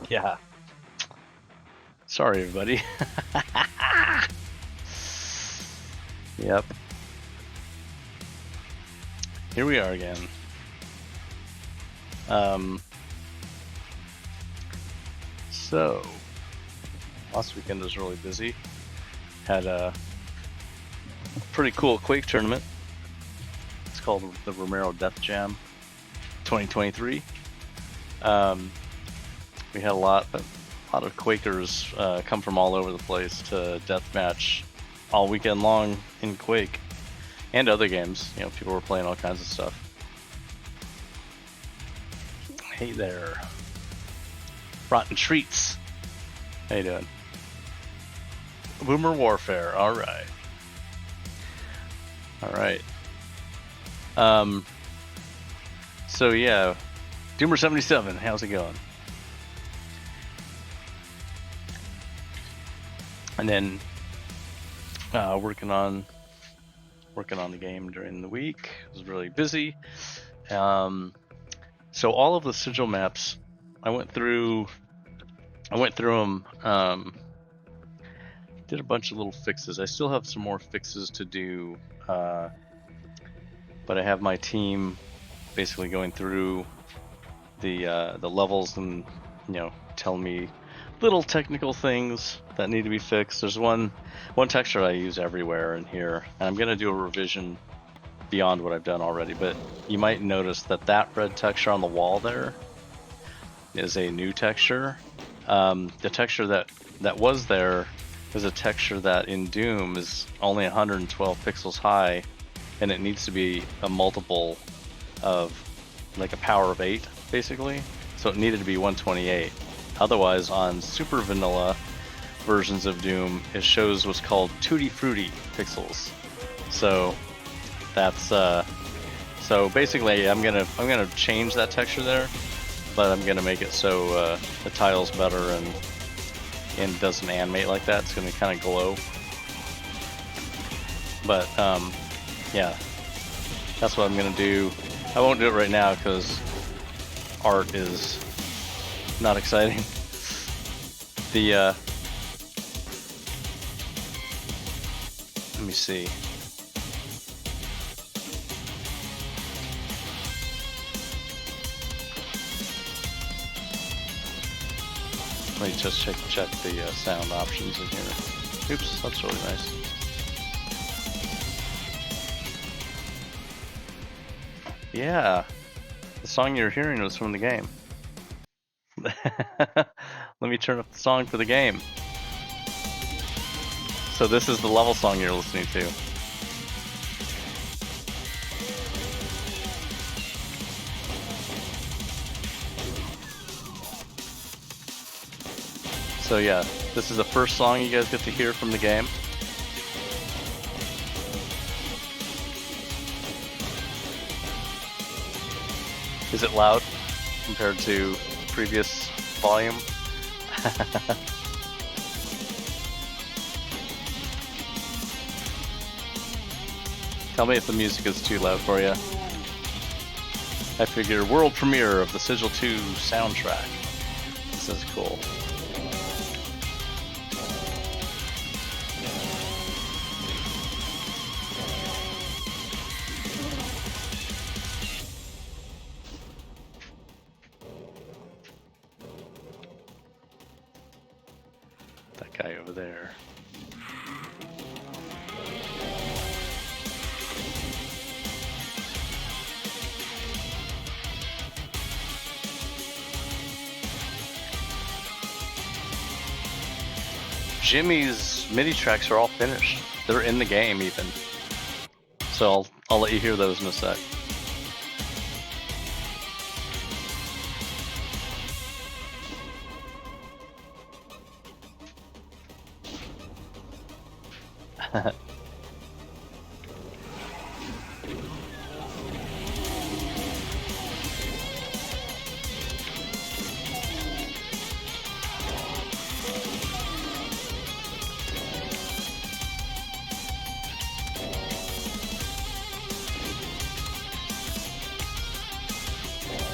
Yeah. Sorry, everybody. Yep. Here we are again. So, last weekend was really busy. Had a pretty cool Quake tournament. It's called the Romero Death Jam 2023. We had a lot of Quakers come from all over the place to Deathmatch all weekend long in Quake and other games. You know, people were playing all kinds of stuff. Hey there, Rotten Treats. How you doing? Boomer Warfare. All right. So yeah, Doomer77. How's it going? And then working on the game during the week. I was really busy. So all of the Sigil maps, I went through them. Did a bunch of little fixes. I still have some more fixes to do, but I have my team basically going through the levels and telling me little technical things that need to be fixed. There's one texture I use everywhere in here, and I'm gonna do a revision beyond what I've done already, but you might notice that red texture on the wall there is a new texture. The texture that was there is a texture that in Doom is only 112 pixels high, and it needs to be a multiple of like a power of 8 basically, so it needed to be 128. Otherwise, on super vanilla versions of Doom, it shows what's called tutti frutti pixels. So that's so basically I'm gonna change that texture there, but I'm gonna make it so the tile's better and it doesn't animate like that. It's gonna kind of glow. But yeah, that's what I'm gonna do. I won't do it right now because art is not exciting. Let me see. Let me just check the sound options in here. Oops, that's really nice. Yeah, the song you're hearing was from the game. Let me turn up the song for the game. So this is the level song you're listening to. So yeah, this is the first song you guys get to hear from the game. Is it loud compared to previous volume? Tell me if the music is too loud for you. I figure world premiere of the Sigil 2 soundtrack. This is cool. That guy over there. Jimmy's MIDI tracks are all finished. They're in the game even. So I'll let you hear those in a sec.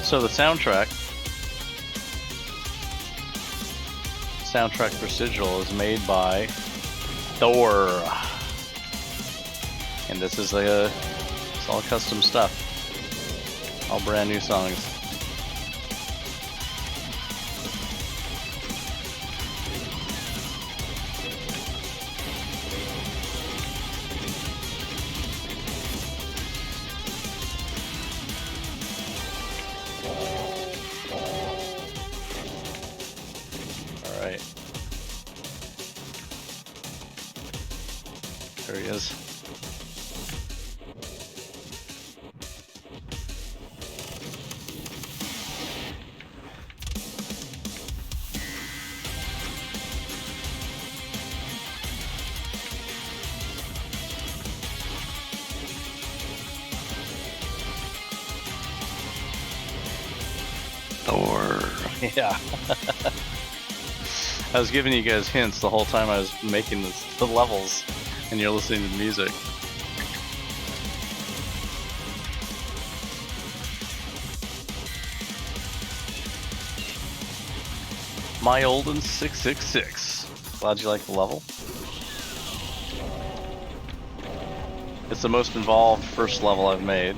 So the soundtrack for Sigil is made by Thor, and this is it's all custom stuff, all brand new songs. Alright. There he is. Thor. Yeah. I was giving you guys hints the whole time I was making the levels, and you're listening to music. My Olden 666. Glad you like the level. It's the most involved first level I've made.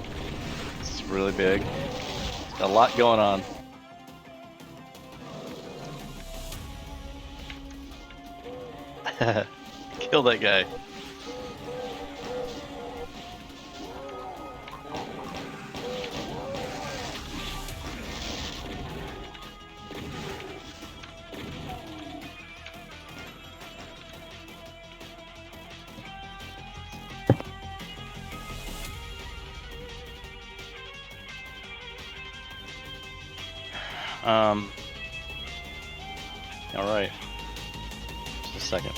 It's really big. It's got a lot going on. Kill that guy. All right. Just a second.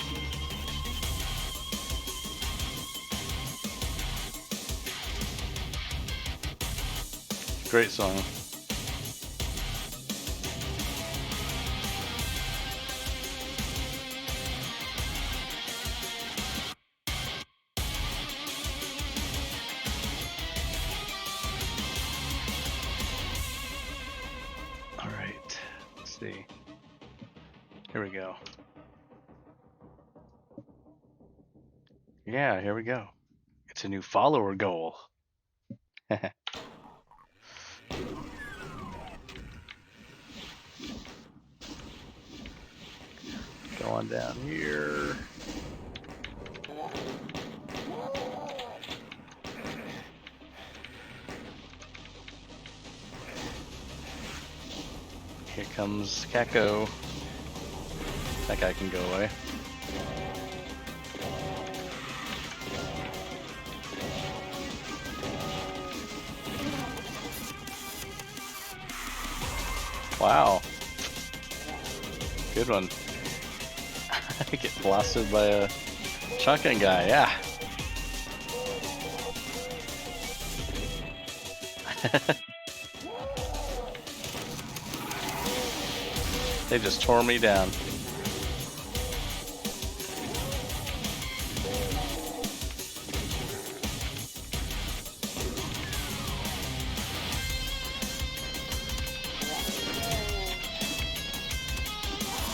Great song. All right. Let's see. Here we go. Yeah, here we go. It's a new follower goal. Go on down here. Here comes Kako. That guy can go away. Wow. Good one. Get blasted by a shotgun guy, yeah. They just tore me down.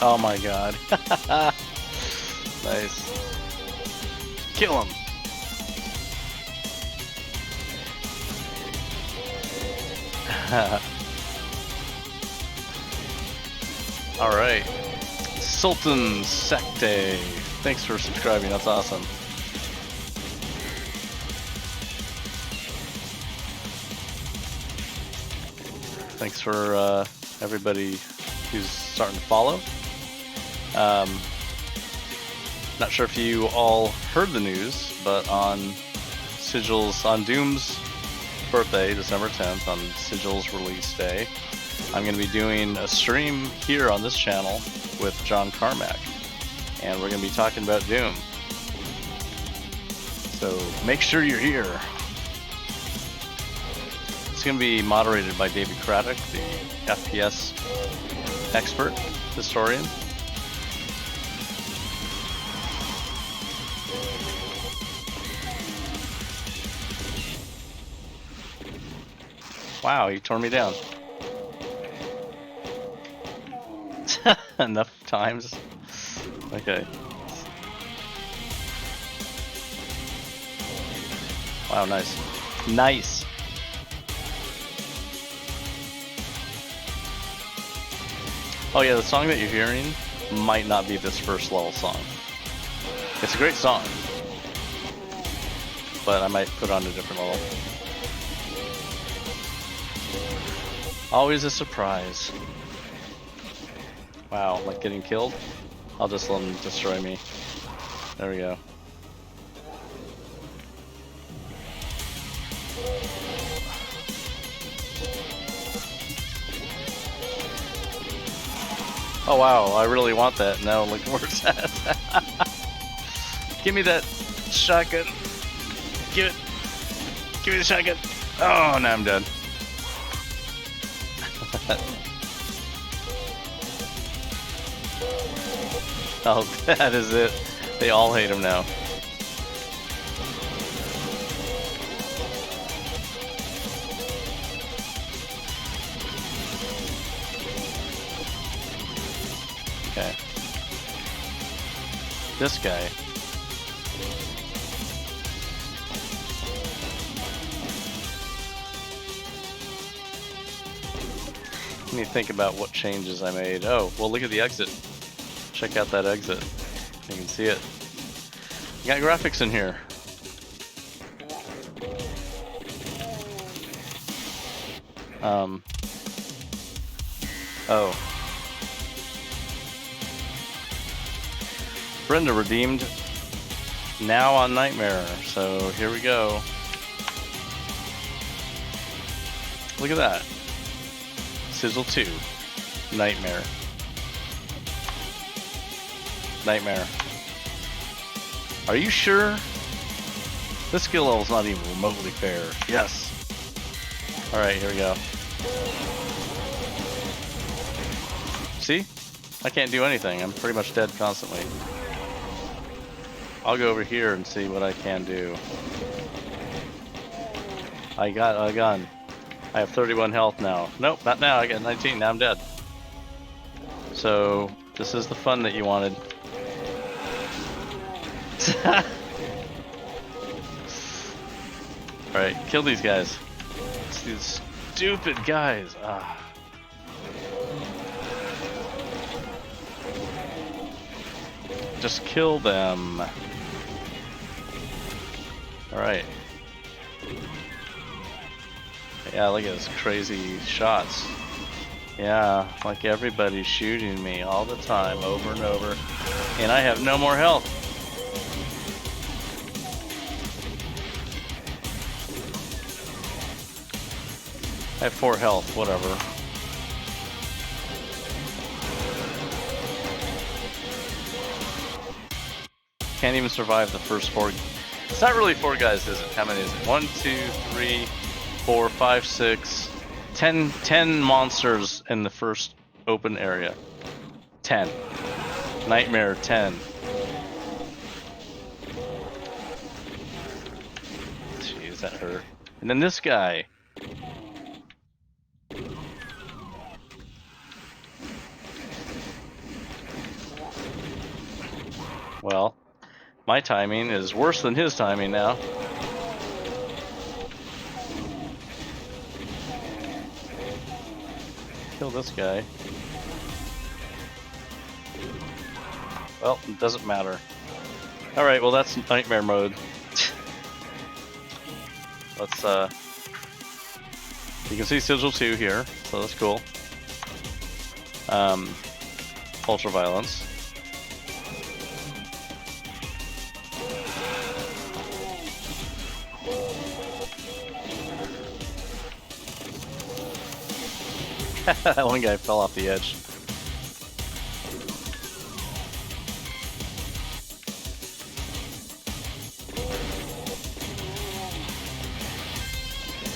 Oh my god. Nice. Kill him. Alright. Sultan Secte. Thanks for subscribing, that's awesome. Thanks for everybody who's starting to follow. Not sure if you all heard the news, but on Doom's birthday, December 10th, on Sigil's release day, I'm going to be doing a stream here on this channel with John Carmack, and we're going to be talking about Doom. So make sure you're here. It's going to be moderated by David Craddock, the FPS expert, historian. Wow, he tore me down. enough times. Okay. Wow, nice. Nice. Oh yeah, the song that you're hearing might not be this first level song. It's a great song, but I might put on a different level. Always a surprise. Wow, like getting killed? I'll just let them destroy me. There we go. Oh wow, I really want that. No, look where it's at. Give me that shotgun. Give it. Give me the shotgun. Oh, now I'm dead. Oh, that is it. They all hate him now. Okay. This guy. Let me think about what changes I made. Oh, well, look at the exit. Check out that exit. You can see it. You got graphics in here. Oh. Brenda redeemed now on Nightmare. So here we go. Look at that. Sigil 2. Nightmare. Nightmare. Are you sure? This skill level's not even remotely fair. Yes. Alright, here we go. See? I can't do anything. I'm pretty much dead constantly. I'll go over here and see what I can do. I got a gun. I have 31 health now. Nope, not now. I got 19. Now I'm dead. So, this is the fun that you wanted. Alright, kill these guys. It's these stupid guys. Ah. Just kill them. Alright. Yeah, look at those crazy shots. Yeah, like everybody's shooting me all the time, over and over. And I have no more health. I have 4 health, whatever. Can't even survive the first 4. It's not really 4 guys, is it? How many is it? 1, 2, 3, 4, 5, 6, 10 monsters in the first open area. 10. Nightmare 10. Jeez, that hurt. And then this guy. Well, my timing is worse than his timing now. Kill this guy. Well, it doesn't matter. Alright, well that's nightmare mode. Let's you can see Sigil 2 here, so that's cool. Ultraviolence. That one guy fell off the edge.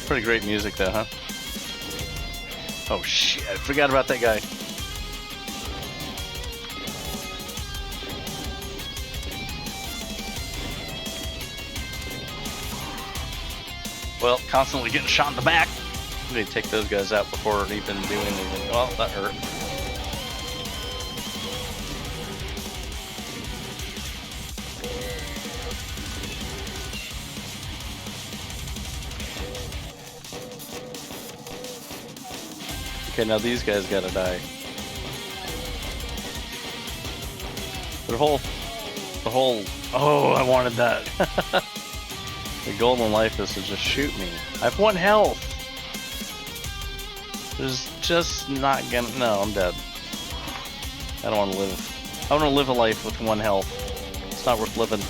Pretty great music though, huh? Oh shit, I forgot about that guy. Well, constantly getting shot in the back. We need to take those guys out before even doing anything. Oh, that hurt. Okay, now these guys gotta die. The whole, oh, I wanted that. The goal in life is to just shoot me. I have 1 health. There's just not gonna, no, I'm dead. I don't want to live. I want to live a life with 1 health. It's not worth living.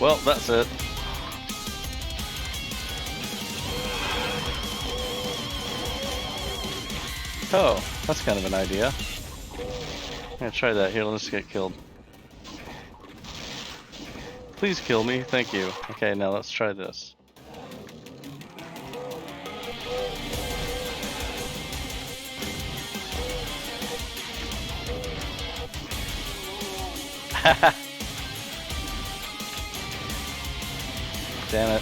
Well, that's it. Oh, that's kind of an idea. I'm gonna try that. Here, let's get killed. Please kill me, thank you. Okay, now let's try this. Damn it.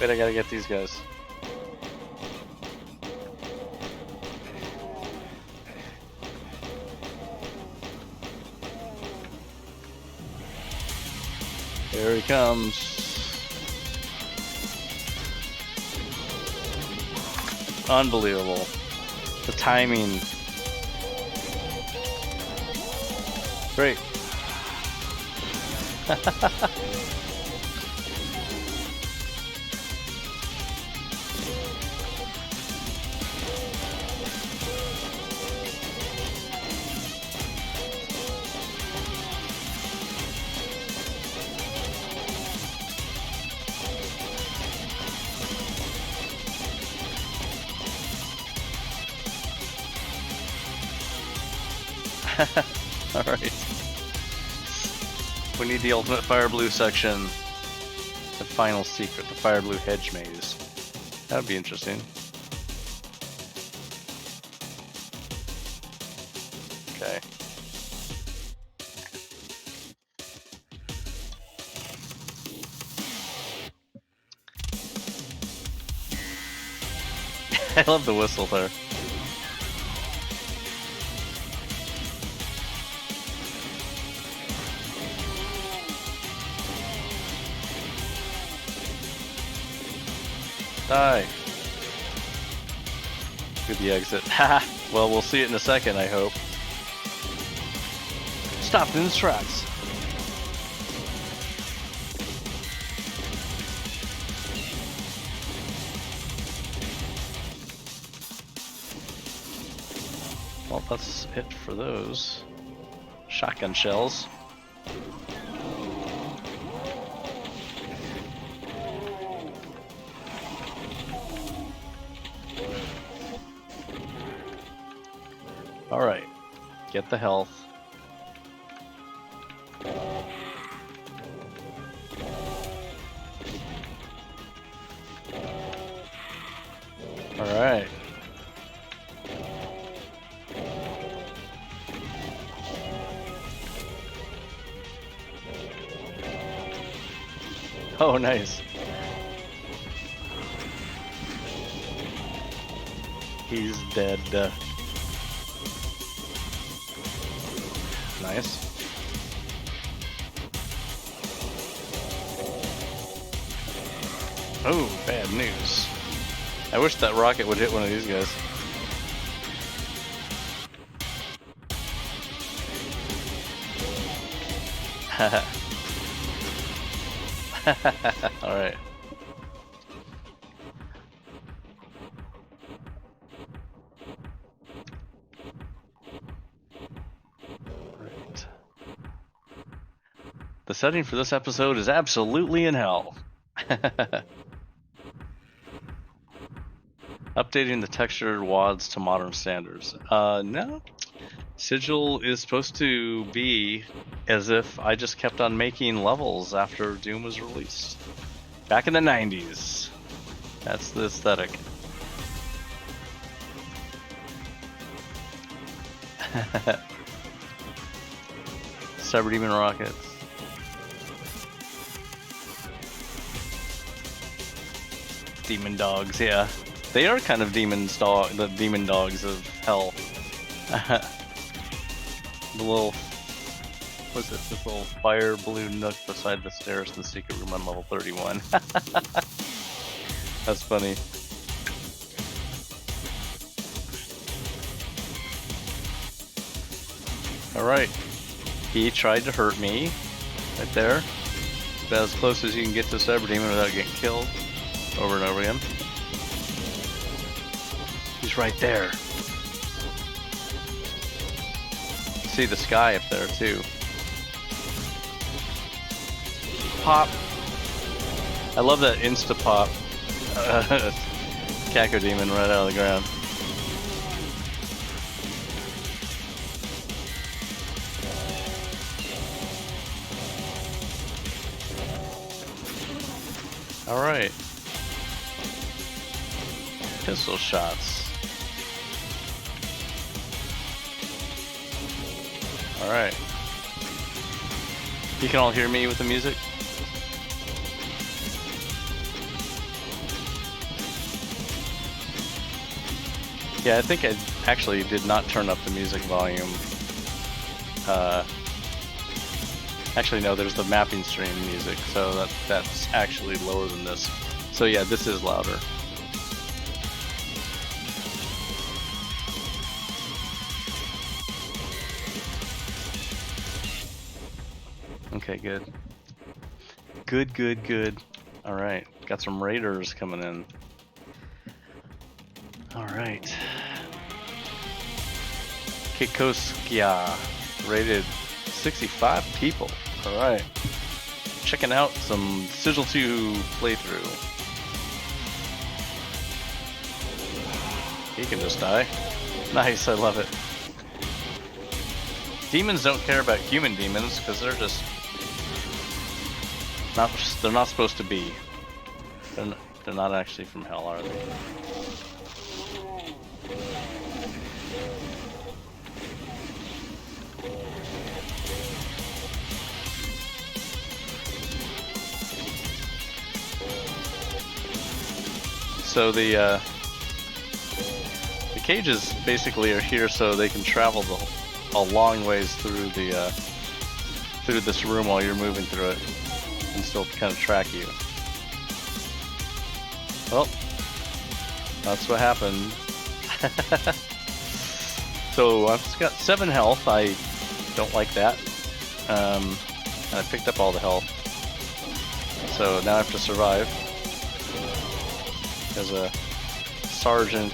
Wait, I gotta get these guys. Here he comes. Unbelievable. The timing. Great. Alright. We need the ultimate fire blue section. The final secret, the fire blue hedge maze. That would be interesting. Okay. I love the whistle there. Die. Good the exit. Haha. Well, we'll see it in a second, I hope. Stopped in its tracks. Well, that's it for those shotgun shells. Alright, get the health. Alright. Oh, nice. He's dead. Nice. Oh, bad news. I wish that rocket would hit one of these guys. Alright. The setting for this episode is absolutely in hell. Updating the textured WADs to modern standards. No. Sigil is supposed to be as if I just kept on making levels after Doom was released. Back in the 90s. That's the aesthetic. Cyber Demon rockets. Demon dogs, yeah. They are kind of the demon dogs of hell. The little, what's it? This little fire blue nook beside the stairs in the secret room on level 31. That's funny. Alright. He tried to hurt me. Right there. About as close as you can get to Cyber Demon without getting killed. Over and over again. He's right there. See the sky up there too. Pop. I love that insta pop. Caco Demon right out of the ground. Alright. Pistol shots. Alright. You can all hear me with the music? Yeah, I think I actually did not turn up the music volume. Actually, no, there's the mapping stream music, so that's actually lower than this. So yeah, this is louder. Okay, good. Good. Alright, got some raiders coming in. Alright. Kikoskia rated 65 people. Alright. Checking out some Sigil 2 playthrough. He can just die. Nice, I love it. Demons don't care about human demons because they're just they're not supposed to be. They're not actually from hell, are they? So the cages basically are here so they can travel a long ways through the through this room while you're moving through it, and still kind of track you. Well, that's what happened. So I've got 7 health. I don't like that. And I picked up all the health. So now I have to survive. There's a sergeant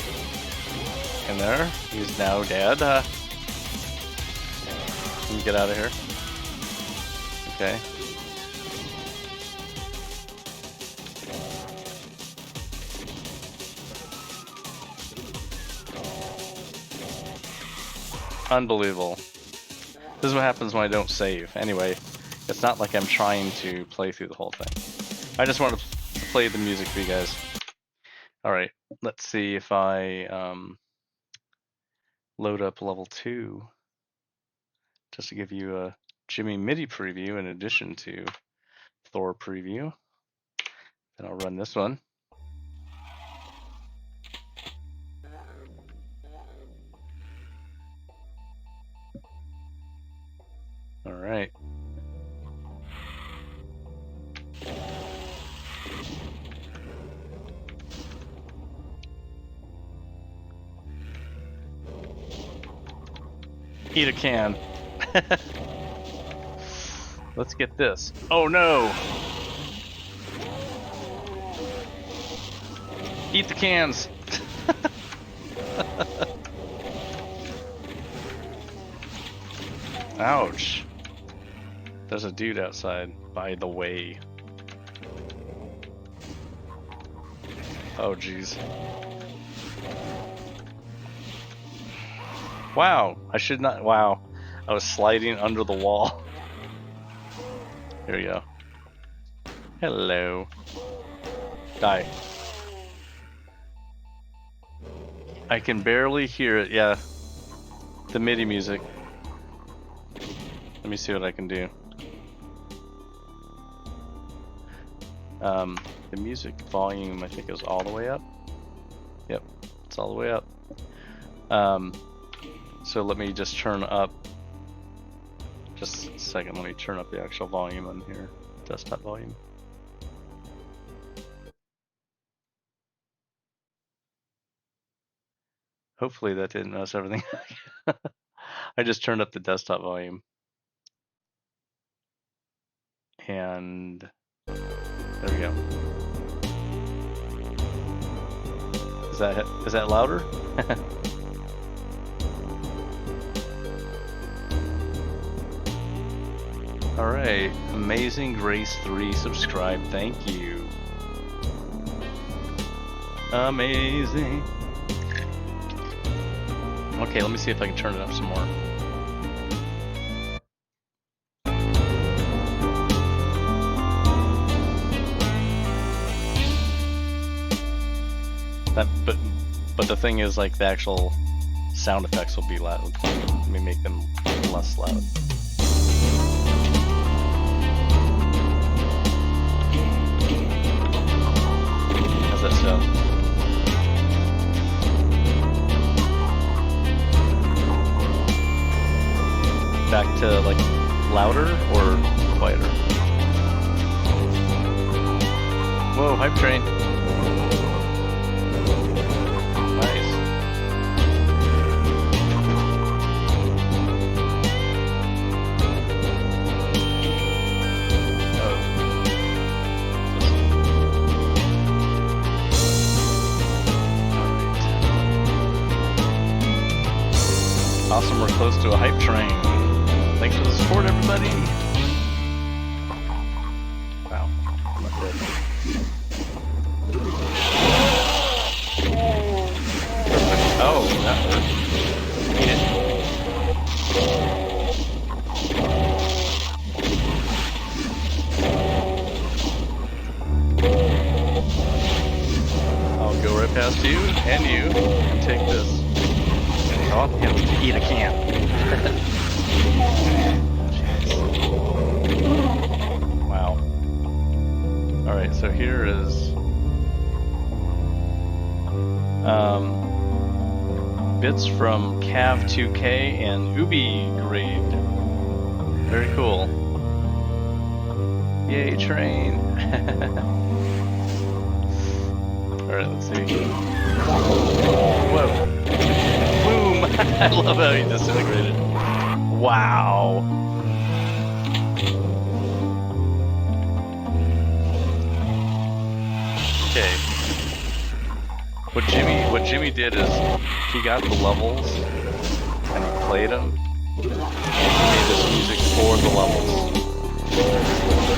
in there. He's now dead. Can you get out of here? Okay. Unbelievable. This is what happens when I don't save. Anyway, it's not like I'm trying to play through the whole thing. I just wanted to play the music for you guys. Alright, let's see if I load up level 2 just to give you a Jimmy MIDI preview in addition to Thor preview. Then I'll run this one. Alright. Eat a can. Let's get this. Oh no! Eat the cans! Ouch. There's a dude outside, by the way. Oh jeez. Wow, I should not. Wow, I was sliding under the wall. Here we go. Hello. Die. I can barely hear it. Yeah, the MIDI music. Let me see what I can do. The music volume, I think, is all the way up. Yep. It's all the way up. So let me just turn up. Just a second. Let me turn up the actual volume on here. Desktop volume. Hopefully that didn't mess everything. I just turned up the desktop volume. And there we go. Is that louder? All right, Amazing Grace 3 subscribe. Thank you. Amazing. Okay, let me see if I can turn it up some more. But the thing is, like, the actual sound effects will be loud. Let me make them less loud. How's that sound? Back to, like, louder or quieter? Whoa, hype train. Nice. Oh. Alright. Awesome, we're close to a hype train. Thanks for the support, everybody. Wow. Oh, that hurt. Eat it. I'll go right past you and you and take this. Oh, yeah, eat a can. Wow. Alright, so here is bits from Cav2K and Ubi Grade. Very cool. Yay, train. Alright, let's see. Whoa. Boom! I love how he disintegrated. Wow. Okay. What Jimmy did is he got the levels and he played them and he made this music for the levels.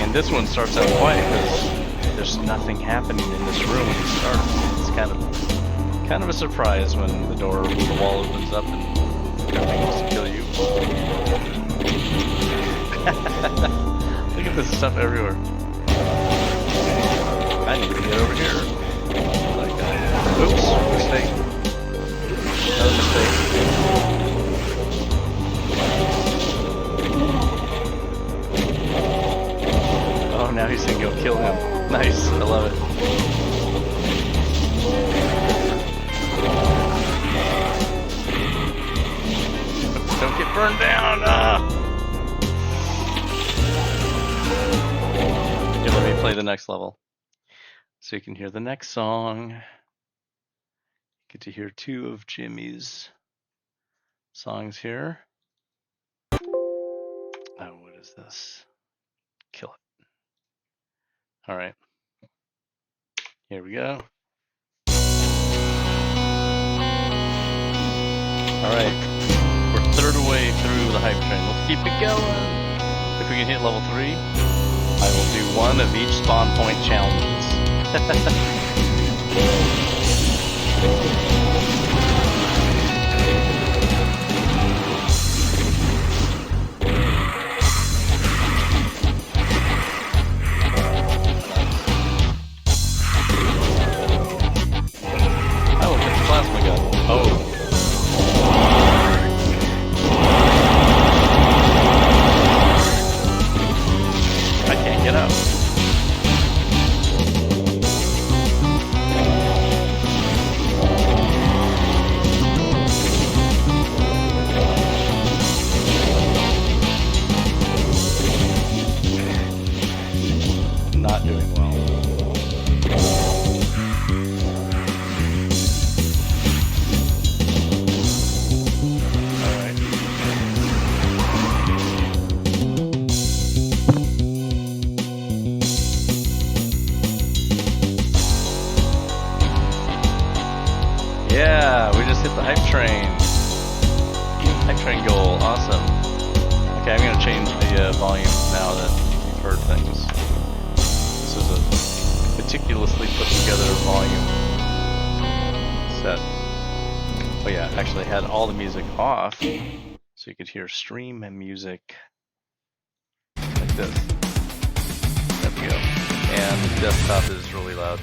And this one starts out quiet because there's nothing happening in this room when you start. It's kind of a surprise when the wall opens up and everything wants to kill you. Look at this stuff everywhere. I need to get over here. Oops, mistake. Another mistake. Oh, now he's gonna go kill him. Nice, I love it. Don't get burned down! Here, let me play the next level. So you can hear the next song. Get to hear two of Jimmy's songs here. Oh, what is this? Kill it. All right. Here we go. All right. We're third away through the hype train. Let's keep it going. If we can hit level 3, I will do one of each spawn point challenges. Oh, it's a plasma gun. Oh. I can't get out. just hit the hype train. Hype train goal, awesome. Okay, I'm gonna change the volume now that you've heard things. This is a meticulously put together volume set. Oh yeah, actually had all the music off, so you could hear stream and music like this. There we go. And the desktop is really loud.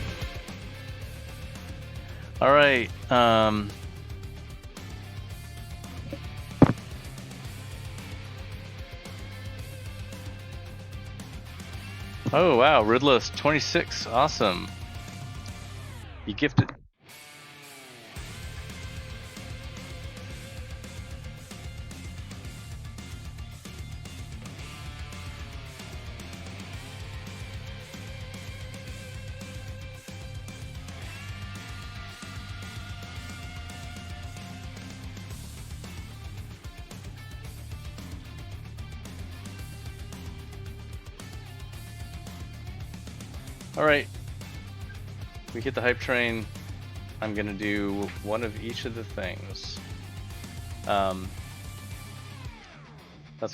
All right. Oh wow, Riddless 26, awesome. You gifted. All right, we hit the hype train. I'm gonna do one of each of the things. That's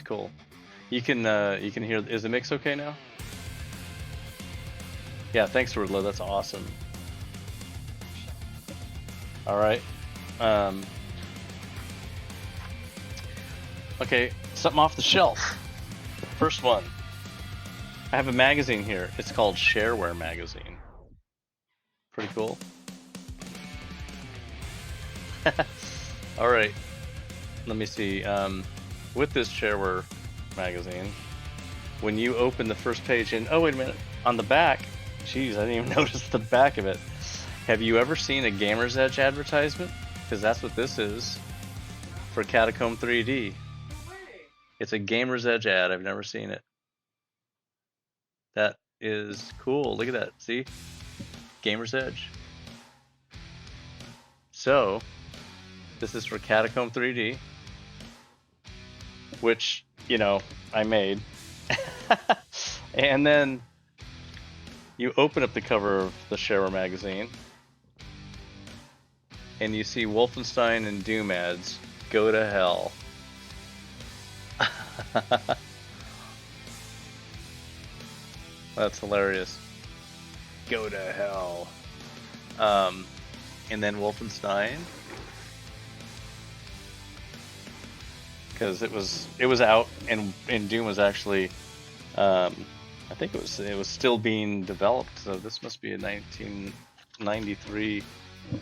cool. You can hear. Is the mix okay now? Yeah, thanks, Riddler. That's awesome. All right. Okay, something off the shelf. First one. I have a magazine here. It's called Shareware Magazine. Pretty cool. All right. Let me see. With this Shareware Magazine, when you open the first page, and oh wait a minute, on the back, geez, I didn't even notice the back of it. Have you ever seen a Gamer's Edge advertisement? Because that's what this is for Catacomb 3D. It's a Gamer's Edge ad. I've never seen it. That is cool. Look at that. See? Gamer's Edge. So, this is for Catacomb 3D, which, you know, I made. And then you open up the cover of the Shareware magazine, and you see Wolfenstein and Doom ads. Go to hell. That's hilarious. Go to hell. And then Wolfenstein, because it was out, and Doom was actually, I think it was still being developed. So this must be a 1993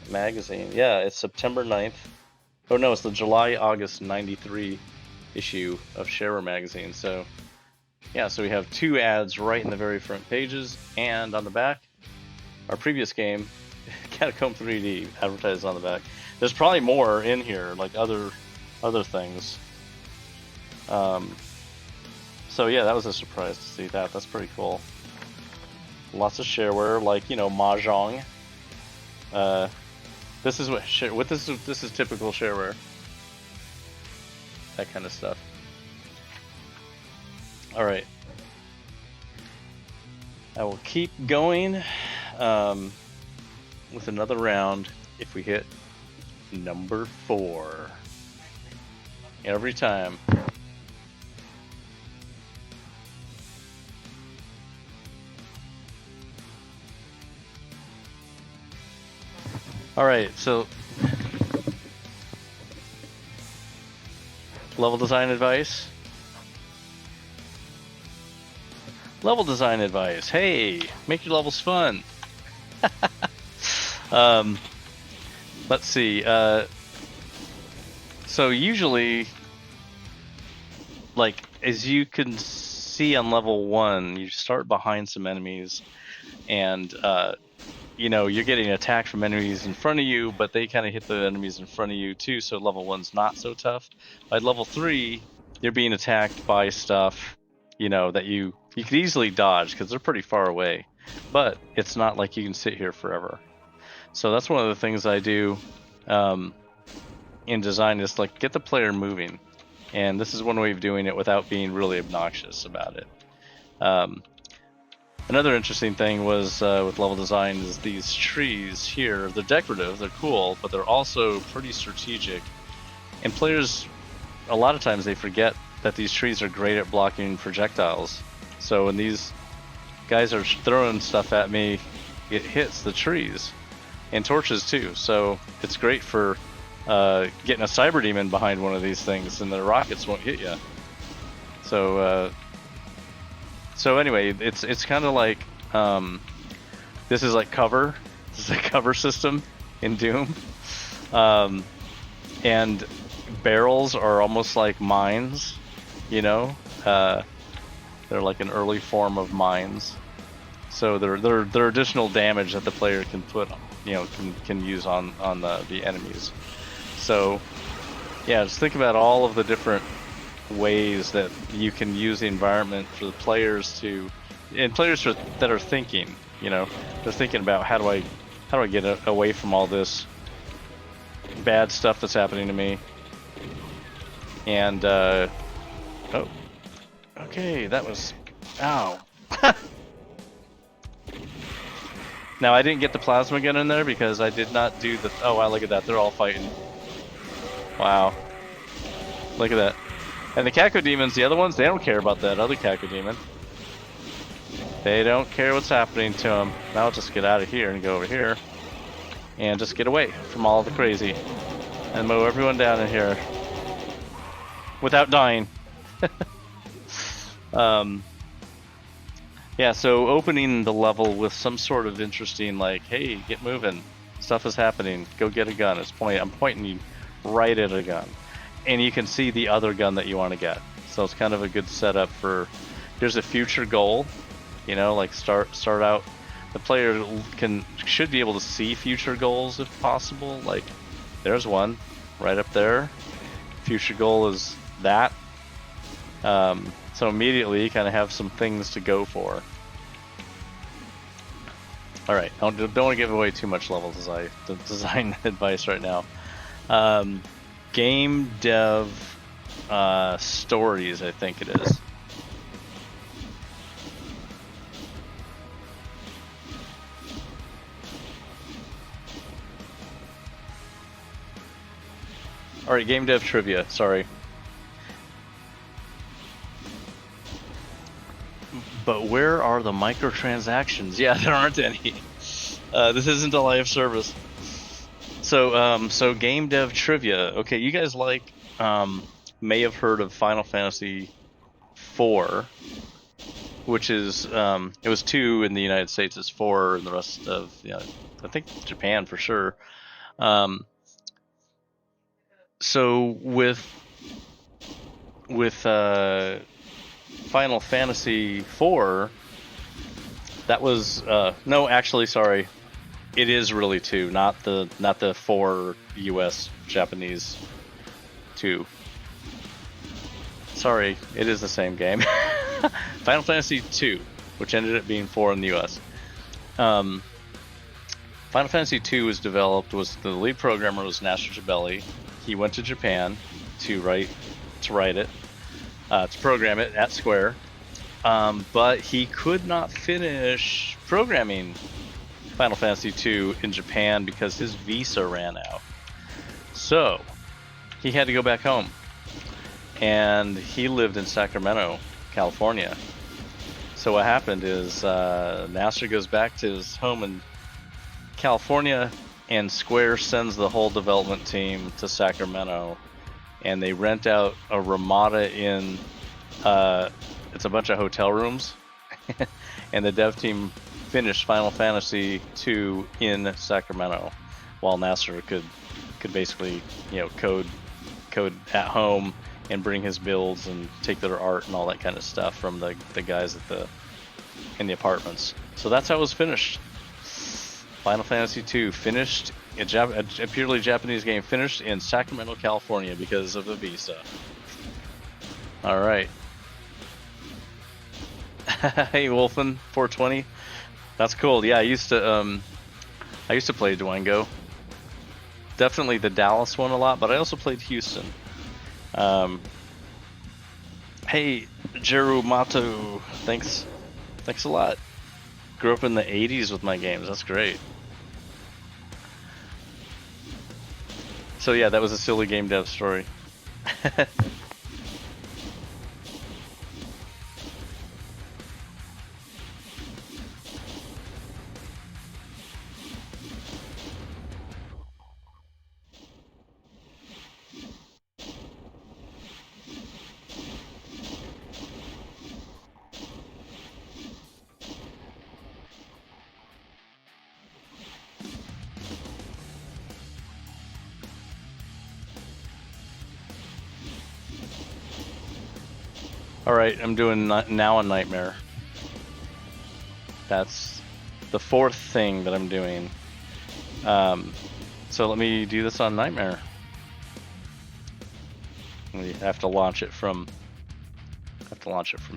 magazine. Yeah, it's September 9th. Oh no, it's the July-August 93 issue of Shareware magazine. So yeah, so we have two ads right in the very front pages, and on the back, our previous game, Catacomb 3D, advertised on the back. There's probably more in here, like other things. So yeah, that was a surprise to see that. That's pretty cool. Lots of shareware, like, you know, Mahjong. This is this is typical shareware. That kind of stuff. All right. I will keep going with another round if we hit number 4 every time. All right, so level design advice. Level design advice. Hey, make your levels fun. Let's see. So usually, like, as you can see on level 1, you start behind some enemies, and you know, you're getting attacked from enemies in front of you, but they kind of hit the enemies in front of you too, so level 1's not so tough. By level 3, you're being attacked by stuff, you know, that you could easily dodge because they're pretty far away, but it's not like you can sit here forever. So that's one of the things I do in design, is like get the player moving, and this is one way of doing it without being really obnoxious about it. Another interesting thing was with level design is these trees here. They're decorative, they're cool, but they're also pretty strategic. And players, a lot of times they forget that these trees are great at blocking projectiles. So when these guys are throwing stuff at me, it hits the trees. And torches too. So it's great for getting a cyber demon behind one of these things and the rockets won't hit you. So so anyway, it's kind of like this is like cover. This is a cover system in Doom, and barrels are almost like mines. You know, they're like an early form of mines. So they're additional damage that the player can put, can use on the enemies. So yeah, just think about all of the different ways that you can use the environment for the players to, and players that are thinking, they're thinking about how do I get away from all this bad stuff that's happening to me. And oh, okay, that was, ow. Now I didn't get the plasma gun in there because I did not do the, oh wow, look at that, they're all fighting. Wow, look at that. And the Caco Demons, the other ones, they don't care about that other Caco Demon. They don't care what's happening to them. Now I'll just get out of here and go over here. And just get away from all the crazy. And mow everyone down in here. Without dying. Yeah, so opening the level with some sort of interesting, like, hey, get moving. Stuff is happening. Go get a gun. I'm pointing you right at a gun. And you can see the other gun that you want to get. So it's kind of a good setup for, here's a future goal, like start out. The player should be able to see future goals if possible. Like, there's one right up there. Future goal is that. So immediately you kind of have some things to go for. All right, don't want to give away too much level design advice right now. Game dev stories, I think it is. All right, game dev trivia. Sorry. But where are the microtransactions? Yeah, there aren't any. This isn't a live service. So game dev trivia. Okay, you guys may have heard of Final Fantasy IV, which is it was 2 in the United States. It's 4 in the rest of I think Japan for sure. So with Final Fantasy IV, that was no, actually, sorry. It is really 2, not the 4 US Japanese 2. Sorry, it is the same game. Final Fantasy 2, which ended up being 4 in the US. Final Fantasy 2 was developed, the lead programmer was Nasser Jabeli. He went to Japan to write it, to program it at Square. But he could not finish programming Final Fantasy II in Japan because his visa ran out. So he had to go back home. And he lived in Sacramento, California. So what happened is Nasser goes back to his home in California, and Square sends the whole development team to Sacramento, and they rent out a Ramada Inn. It's a bunch of hotel rooms, and the dev team finished Final Fantasy II in Sacramento, while Nasser could basically code at home and bring his builds and take their art and all that kind of stuff from the guys in the apartments. So that's how it was finished. Final Fantasy II finished, a purely Japanese game, finished in Sacramento, California because of the visa. All right. Hey, Wolfen 420. That's cool. Yeah, I used to play Dwango. Definitely the Dallas one a lot, but I also played Houston. Hey, Jerumato, thanks a lot. grew up in the 80s with my games. That's great. So yeah, that was a silly game dev story. Alright, I'm doing now a nightmare. That's the fourth thing that I'm doing. So let me do this on nightmare. We have to launch it from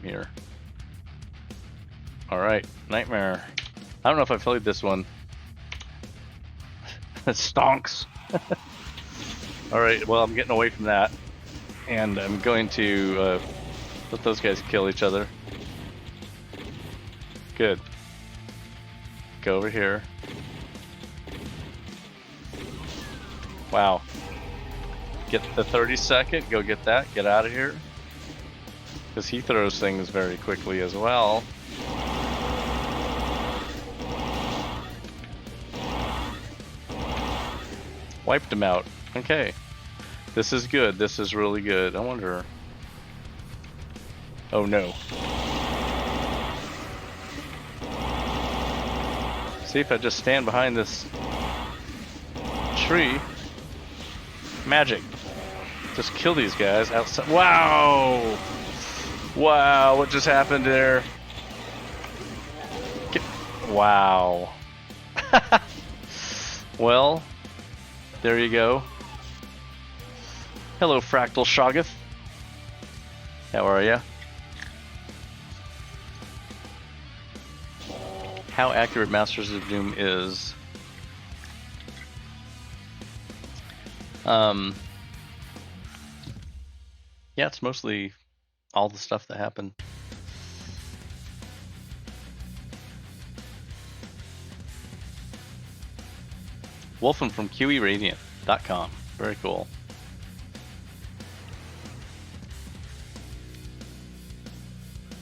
here. Alright, nightmare. I don't know if I've played this one. It stonks. Alright, well, I'm getting away from that. And I'm going to let those guys kill each other. Good. Go over here. Wow. Get the 30-second. Go get that. Get out of here. Because he throws things very quickly as well. Wiped him out. Okay. This is good. This is really good. I wonder... Oh no. See if I just stand behind this tree. Magic. Just kill these guys outside. Wow! Wow, what just happened there? Wow. Well, there you go. Hello, Fractal Shoggoth. How are ya? How accurate Masters of Doom is. Yeah, it's mostly all the stuff that happened. Wolfen from QERadiant.com. Very cool.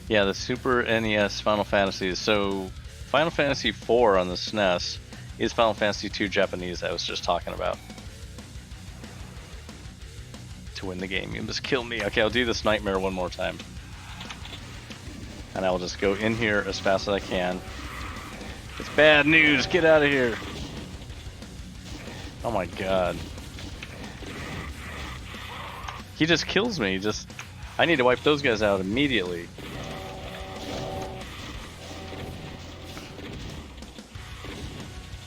Yeah, the Super NES Final Fantasies. So, Final Fantasy IV on the SNES is Final Fantasy II Japanese I was just talking about. To win the game, you must kill me. Okay, I'll do this nightmare one more time. And I will just go in here as fast as I can. It's bad news, get out of here. Oh my god. He just kills me, I need to wipe those guys out immediately.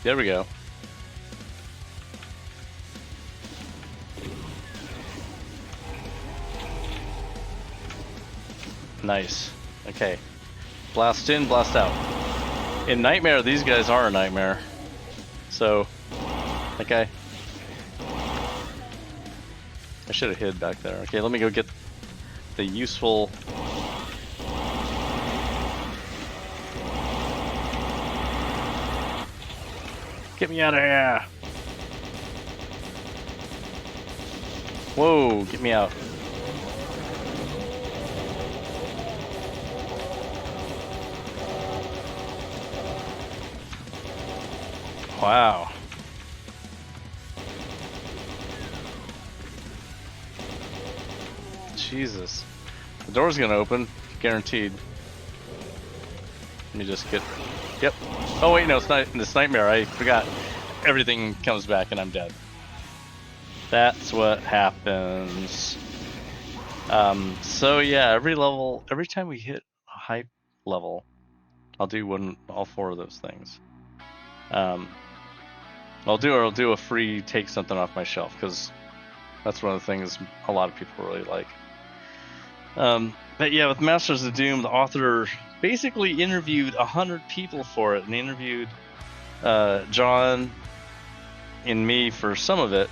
There we go. Nice. Okay. Blast in, blast out. In Nightmare, these guys are a nightmare. So, okay. I should have hid back there. Okay, let me go get the useful... Get me out of here! Whoa, get me out. Wow. Jesus. The door's gonna open, guaranteed. Let me just get... Yep. Oh wait, no, it's not this nightmare. I forgot. Everything comes back and I'm dead. That's what happens. So yeah, every level, every time we hit a hype level, I'll do all four of those things. I'll do a free take something off my shelf, because that's one of the things a lot of people really like. But yeah, with Masters of Doom, the author basically interviewed 100 people for it, and he interviewed John and me for some of it.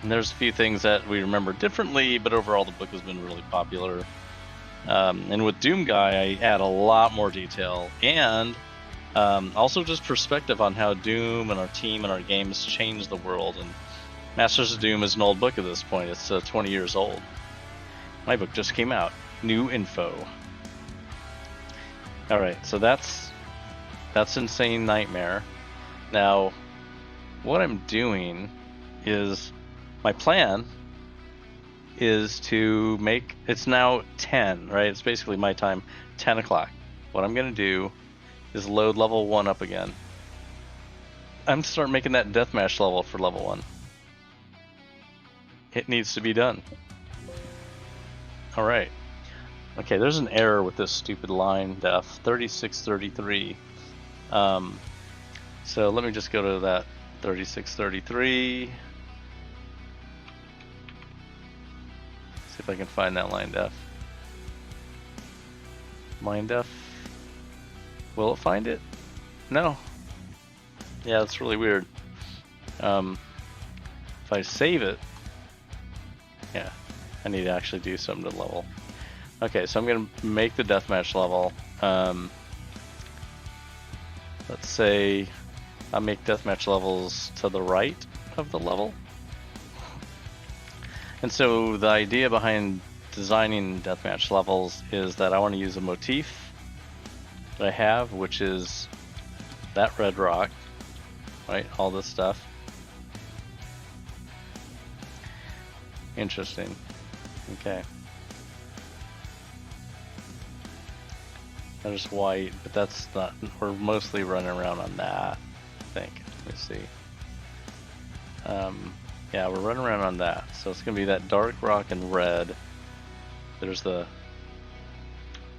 And there's a few things that we remember differently, but overall the book has been really popular. And with Doom Guy, I add a lot more detail, and Also just perspective on how Doom and our team and our games changed the world. And Masters of Doom is an old book at this point. It's 20 years old. My book just came out. New info. All right, so that's Insane Nightmare. Now, what I'm doing is, my plan is to make, it's now 10, right? It's basically my time, 10 o'clock. What I'm going to do is load level 1 up again. I'm to start making that deathmatch level for level 1. It needs to be done. Alright. Okay, there's an error with this stupid line, def 3633. So let me just go to that 3633. See if I can find that line def. Line def. Will it find it? No. Yeah, that's really weird. If I save it, yeah, I need to actually do something to level. Okay, so I'm gonna make the deathmatch level. Let's say I make deathmatch levels to the right of the level. And so the idea behind designing deathmatch levels is that I want to use a motif that I have, which is that red rock, right? All this stuff. Interesting. Okay. That is white, but that's not, we're mostly running around on that, I think. Let me see. Yeah, we're running around on that. So it's gonna be that dark rock and red. There's the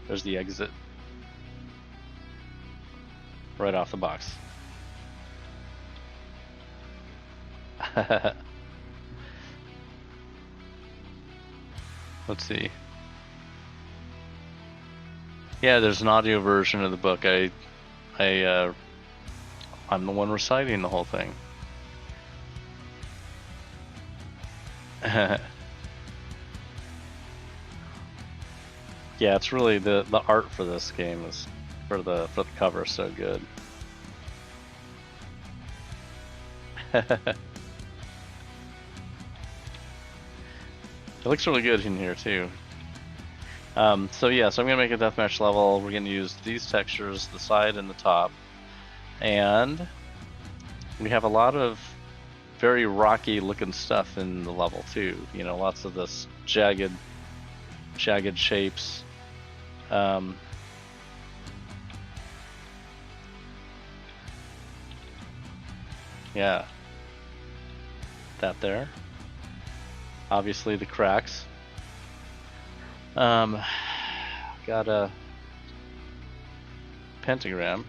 exit. Right off the box. Let's see. Yeah, there's an audio version of the book. I'm the one reciting the whole thing. Yeah, it's really the art for this game is for the cover is so good. It looks really good in here too. So yeah, so I'm gonna make a deathmatch level. We're gonna use these textures, the side and the top, and we have a lot of very rocky looking stuff in the level too. You know, lots of this jagged shapes. Yeah, that there. Obviously the cracks. Got a pentagram.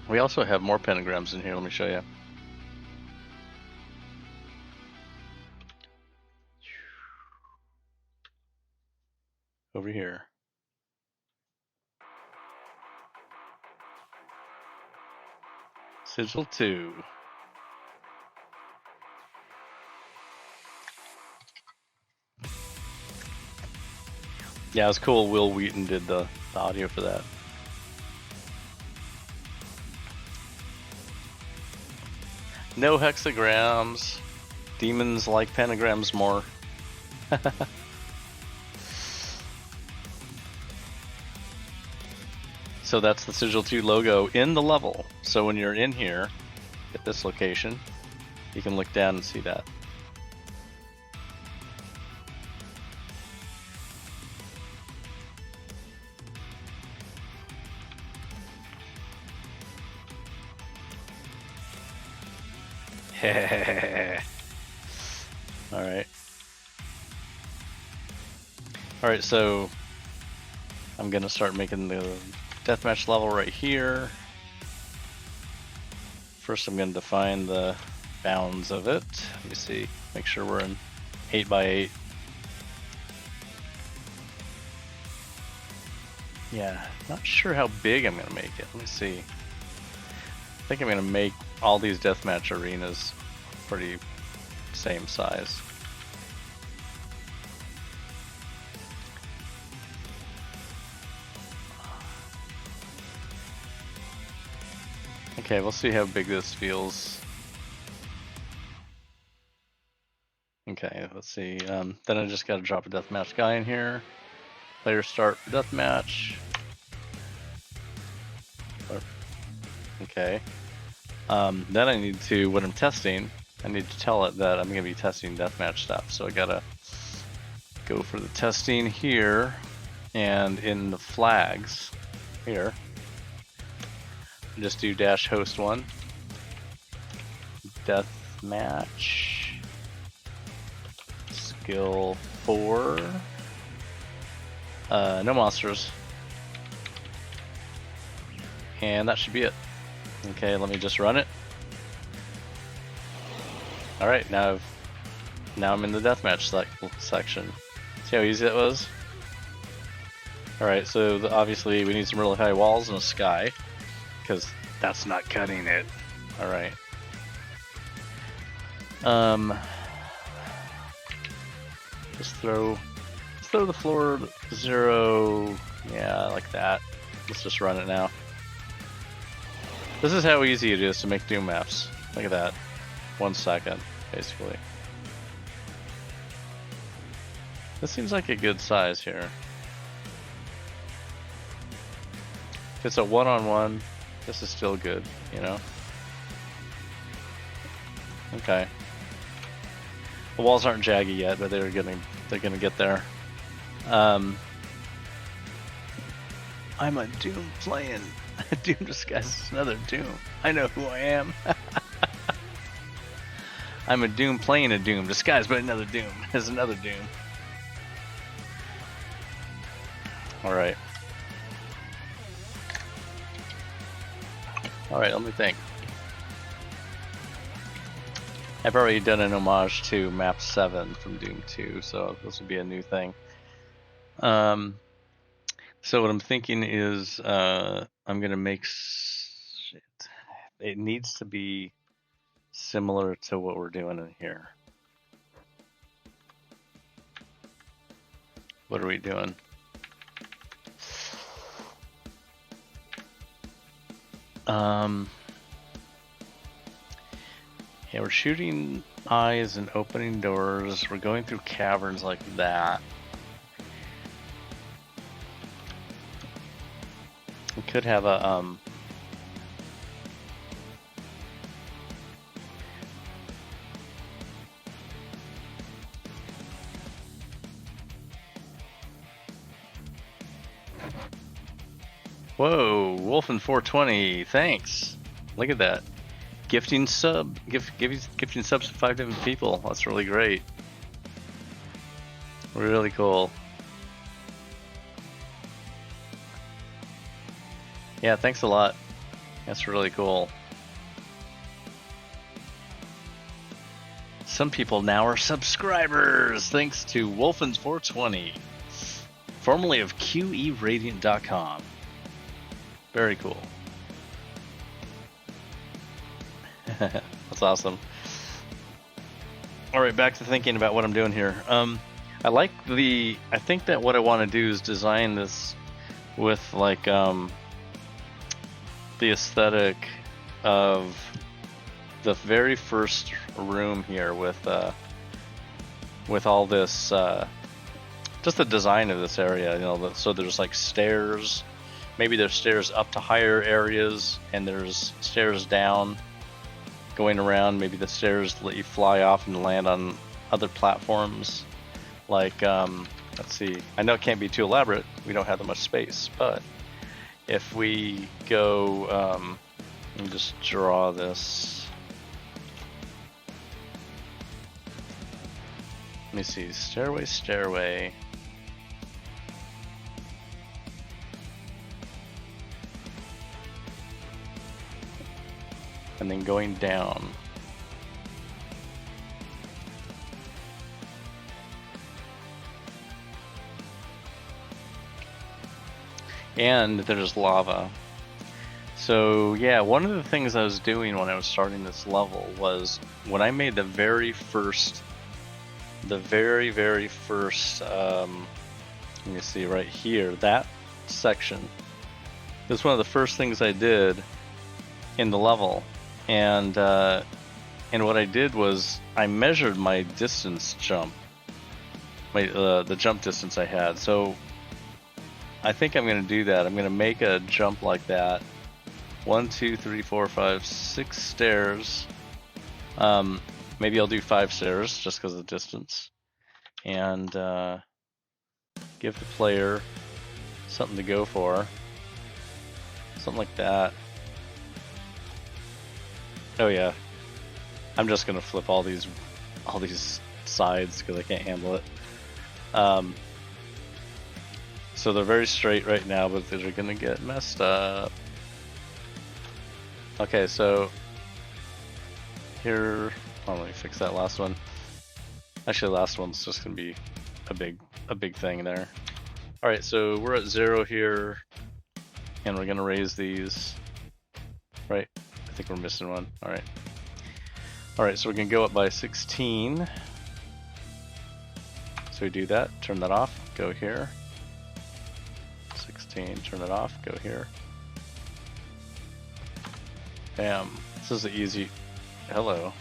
We also have more pentagrams in here. Let me show you. Over here. Sigil 2. Yeah, it was cool. Will Wheaton did the audio for that. No hexagrams. Demons like pentagrams more. So that's the Sigil 2 logo in the level. So when you're in here, at this location, you can look down and see that. Alright. Alright, so I'm gonna start making the deathmatch level right here. First I'm gonna define the bounds of it. Let me see, make sure we're in 8x8. Yeah, not sure how big I'm gonna make it. Let me see. I think I'm gonna make all these deathmatch arenas pretty same size. Okay, we'll see how big this feels. Okay, let's see. Then I just got to drop a deathmatch guy in here. Player start for deathmatch. Okay. Then I need to, when I'm testing, I need to tell it that I'm going to be testing deathmatch stuff. So I got to go for the testing here, and in the flags here, just do dash host one, deathmatch, skill 4, no monsters, and that should be it. Okay, let me just run it. All right, now I'm in the deathmatch section. See how easy that was? All right, so obviously we need some really high walls and a sky, because that's not cutting it. All right. Just throw the floor 0. Yeah, like that. Let's just run it now. This is how easy it is to make Doom maps. Look at that. 1 second, basically. This seems like a good size here. If it's a one-on-one, this is still good, you know? Okay. The walls aren't jaggy yet, but they're gonna get there. I'm a Doom playing. Doom disguises another Doom. I know who I am. I'm a Doom playing a Doom disguised by another Doom. There's another Doom. Alright. Alright, let me think. I've already done an homage to map 7 from Doom 2, so this would be a new thing. So what I'm thinking is I'm gonna make shit. It needs to be similar to what we're doing in here. What are we doing? Yeah, we're shooting eyes and opening doors. We're going through caverns like that. We could have a Whoa, Wolfen420, thanks. Look at that. Gifting subs to 5 different people. That's really great. Really cool. Yeah, thanks a lot. That's really cool. Some people now are subscribers, thanks to Wolfens420, formerly of QERadiant.com. Very cool. That's awesome. Alright, back to thinking about what I'm doing here. I think that what I want to do is design this with like the aesthetic of the very first room here with all this just the design of this area, you know, so there's like stairs, maybe there's stairs up to higher areas and there's stairs down going around. Maybe the stairs let you fly off and land on other platforms. Like, let's see, I know it can't be too elaborate, we don't have that much space, but if we go, let me just draw this. Let me see, stairway. And then going down. And there's lava. So yeah, one of the things I was doing when I was starting this level was when I made the very first, let me see right here, that section. That's one of the first things I did in the level, and what I did was I measured my distance jump, the jump distance I had. So I think I'm going to do that. I'm going to make a jump like that. 1, 2, 3, 4, 5, 6 stairs. Maybe I'll do 5 stairs just because of the distance, and give the player something to go for. Something like that. Oh yeah, I'm just gonna flip all these sides because I can't handle it. So they're very straight right now, but they're gonna get messed up. Okay, so here, let me fix that last one. Actually, the last one's just gonna be a big thing there. All right, so we're at 0 here, and we're gonna raise these. Right, I think we're missing one. All right. All right, so we're gonna go up by 16. So we do that, turn that off, go here. 16, turn it off, go here. Bam, this is the easy, hello,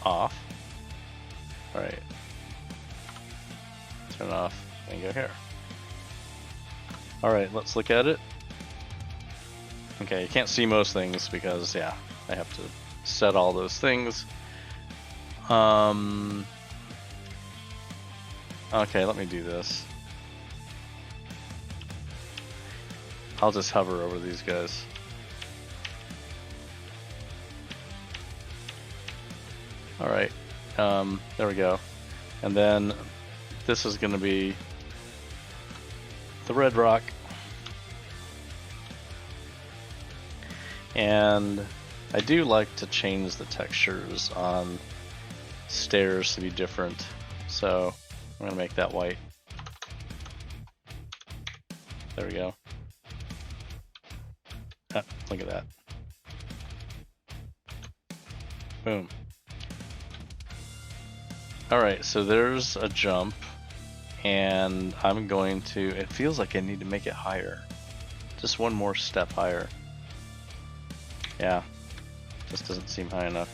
off. All right, turn it off and go here. All right, let's look at it. Okay, you can't see most things because, yeah, I have to set all those things. Okay, let me do this. I'll just hover over these guys. All right, there we go. And then this is gonna be the red rock. And I do like to change the textures on stairs to be different, so I'm gonna make that white. There we go. Ah, look at that. Boom. Alright, so there's a jump, and I'm going to, it feels like I need to make it higher. Just one more step higher. Yeah, just doesn't seem high enough.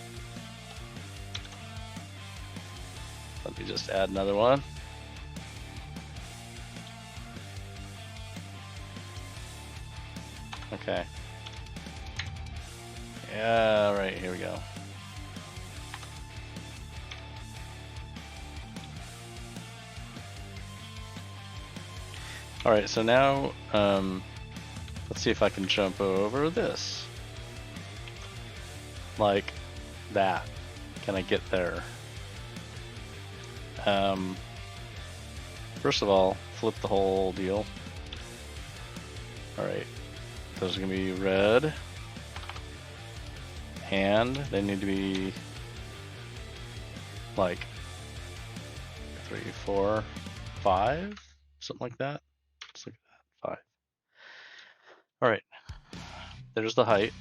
Let me just add another one. Okay. Yeah, all right, here we go. All right, so now let's see if I can jump over this. Like that. Can I get there? First of all, flip the whole deal. Alright, those are gonna be red. And they need to be like 3, 4, 5, something like that. Let's look at that, 5. Alright, there's the height.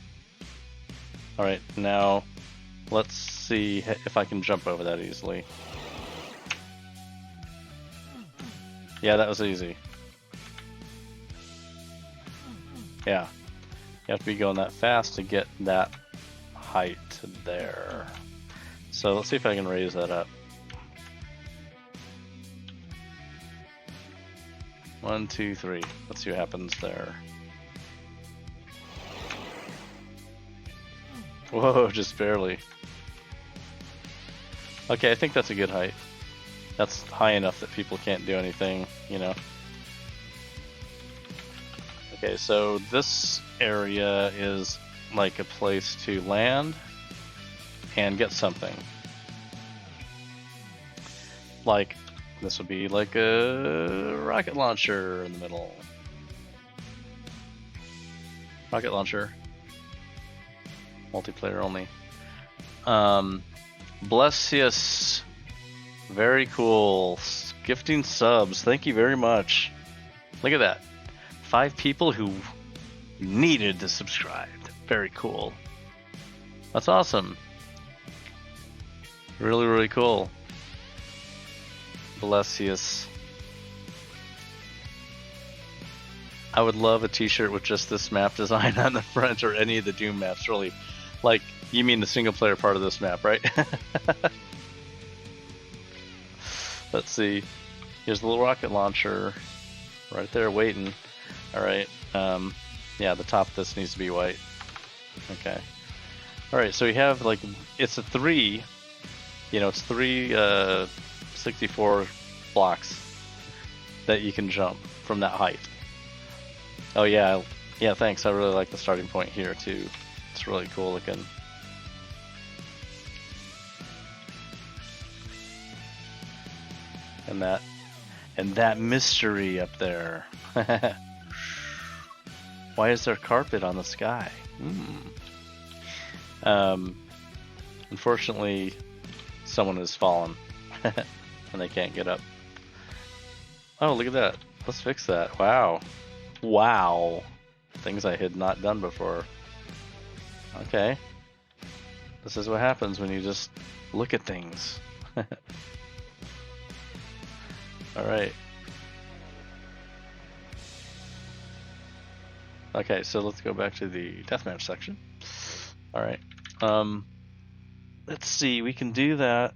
Alright, now let's see if I can jump over that easily. Yeah, that was easy. Yeah, you have to be going that fast to get that height to there. So let's see if I can raise that up. 1, 2, 3. Let's see what happens there. Whoa, just barely. Okay, I think that's a good height. That's high enough that people can't do anything, you know. Okay, so this area is like a place to land and get something. Like, this would be like a rocket launcher in the middle. Rocket launcher. Multiplayer only. Blessius. Very cool. Gifting subs. Thank you very much. Look at that. 5 people who needed to subscribe. Very cool. That's awesome. Really, really cool. Blessius. I would love a t-shirt with just this map design on the front, or any of the Doom maps, really. Like, you mean the single player part of this map, right? Let's see. Here's the little rocket launcher right there waiting. All right. Yeah, the top of this needs to be white. Okay. All right, so we have, like, it's a 3, it's 3 64 blocks that you can jump from that height. Oh yeah, thanks. I really like the starting point here too. It's really cool looking. And that mystery up there. Why is there carpet on the sky? Unfortunately, someone has fallen and they can't get up. Oh, look at that. Let's fix that. Wow. Things I had not done before. Okay. This is what happens when you just look at things. Alright. Okay, so let's go back to the deathmatch section. Alright. Let's see, we can do that.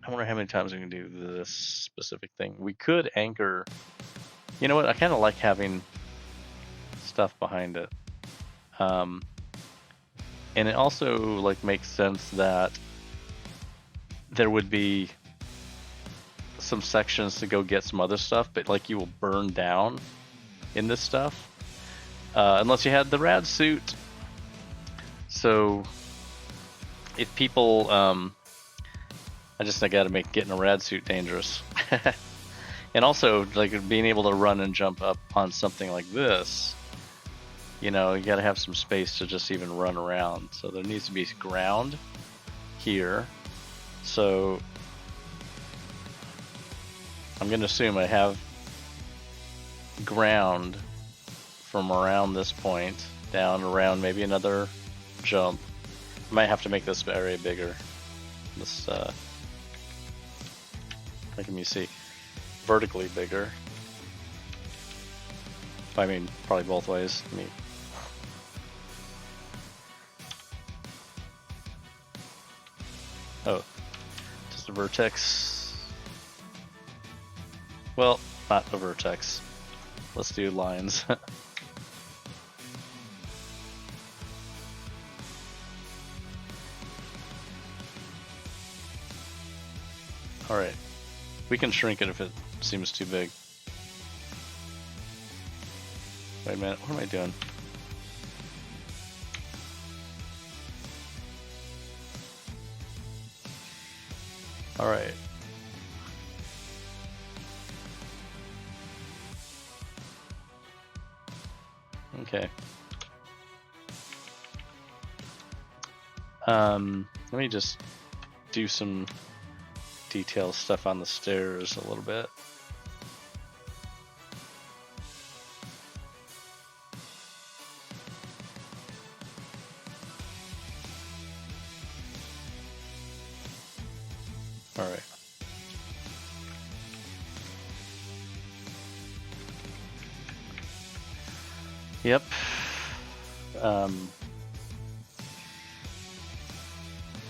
I wonder how many times we can do this specific thing. We could anchor. You know what? I kind of like having stuff behind it. And it also, like, makes sense that there would be some sections to go get some other stuff, but, like, you will burn down in this stuff. Unless you had the rad suit. So if people, I gotta make getting a rad suit dangerous. And also, like, being able to run and jump up on something like this, you gotta have some space to just even run around. So there needs to be ground here. So I'm gonna assume I have ground from around this point down around maybe another jump. I might have to make this area bigger. This, like, let me see, vertically bigger. I mean, probably both ways. Oh, just a vertex. Well, not a vertex. Let's do lines. Alright. We can shrink it if it seems too big. Wait a minute, what am I doing? Alright. Okay. Let me just do some detail stuff on the stairs a little bit. All right. Yep.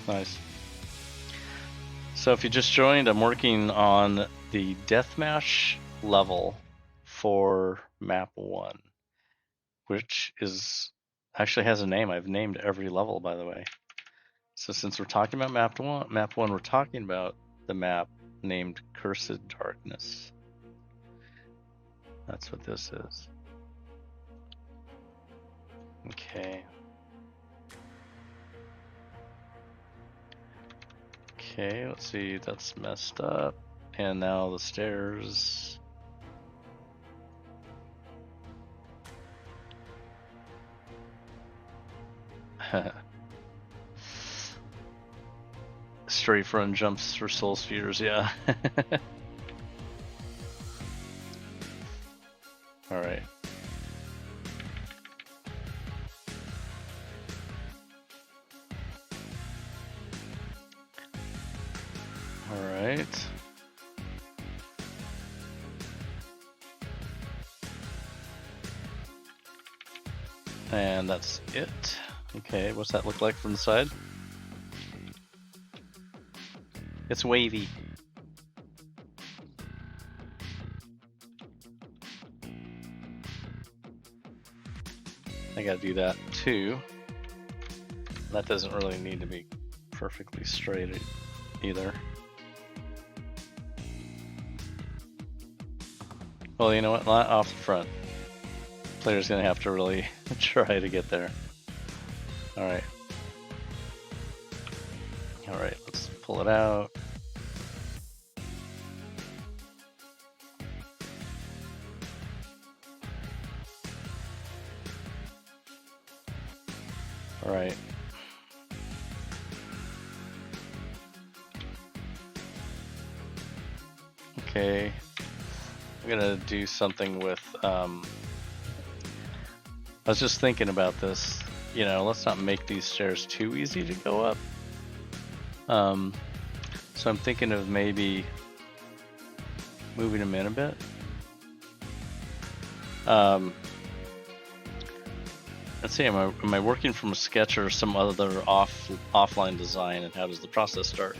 Nice. So if you just joined, I'm working on the Deathmatch level for map 1, which actually has a name. I've named every level, by the way. So since we're talking about map 1, we're talking about the map named Cursed Darkness. That's what this is. Okay. Okay, let's see, that's messed up. And now the stairs. Strafe run jumps for soul spheres, yeah. Alright. Alright. And that's it. Okay, what's that look like from the side? It's wavy. I gotta do that too. That doesn't really need to be perfectly straight either. Well, you know what? Not off the front. Player's gonna have to really try to get there. Alright. Alright, let's pull it out. Alright. Okay. I'm gonna do something with, I was just thinking about this. You know, let's not make these stairs too easy to go up. So I'm thinking of maybe moving them in a bit. Let's see, am I working from a sketch or some other offline design, and how does the process start?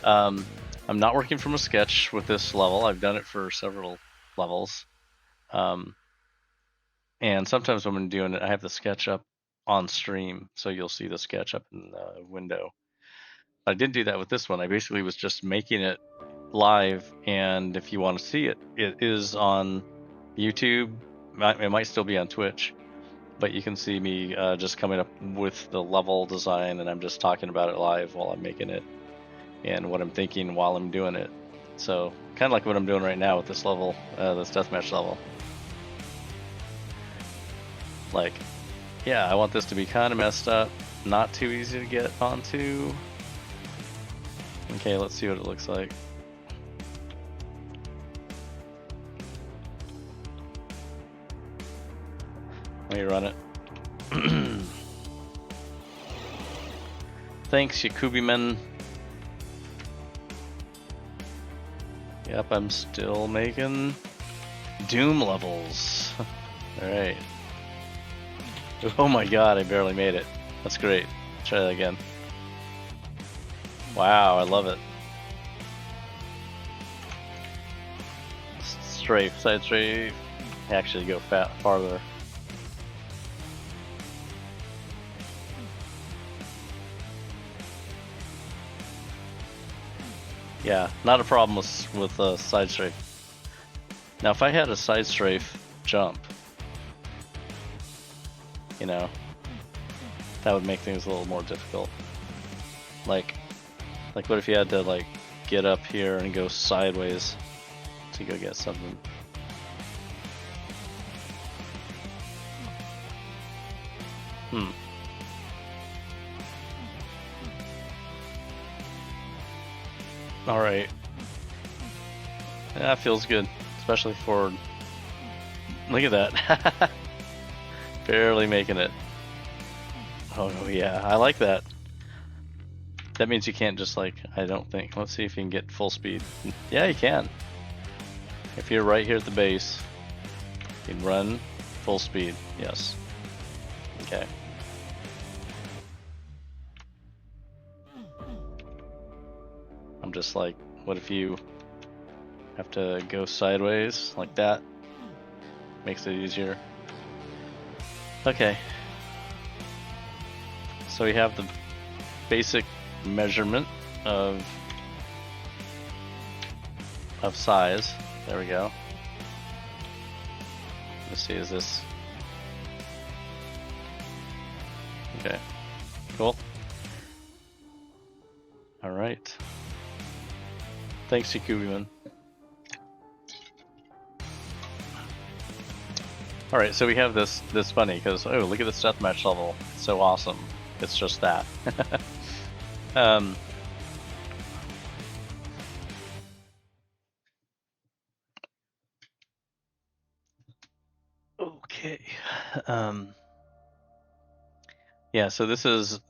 I'm not working from a sketch with this level. I've done it for several levels. And sometimes when I'm doing it, I have the sketch up on stream, so you'll see the sketch up in the window. I didn't do that with this one. I basically was just making it live, and if you want to see it, it is on YouTube. It might still be on Twitch, but you can see me just coming up with the level design, and I'm just talking about it live while I'm making it, and what I'm thinking while I'm doing it. So kind of like what I'm doing right now with this level, this deathmatch level. Like, yeah, I want this to be kind of messed up, not too easy to get onto. Okay, let's see what it looks like. Let me run it. Thanks, Yakubiman. Yep, I'm still making Doom levels. Alright. Oh my god, I barely made it. That's great. Try that again. Wow, I love it. Strafe, side strafe. Actually go farther. Yeah, not a problem with side strafe. Now, if I had a side strafe jump, you know, that would make things a little more difficult. Like what if you had to like get up here and go sideways to go get something? All right. That feels good, especially for. Look at that. Barely making it. Oh yeah, I like that. That means you can't just like, I don't think. Let's see if you can get full speed. Yeah, you can. If you're right here at the base, you can run full speed. Yes. Okay. I'm just like, what if you have to go sideways like that? Makes it easier. Okay. So we have the basic measurement of size. There we go. Let's see, is this okay? Cool. All right. Thanks, Yakubiman. All right, so we have this funny because, oh, look at this deathmatch level. It's so awesome. It's just that. Okay. Yeah, so this is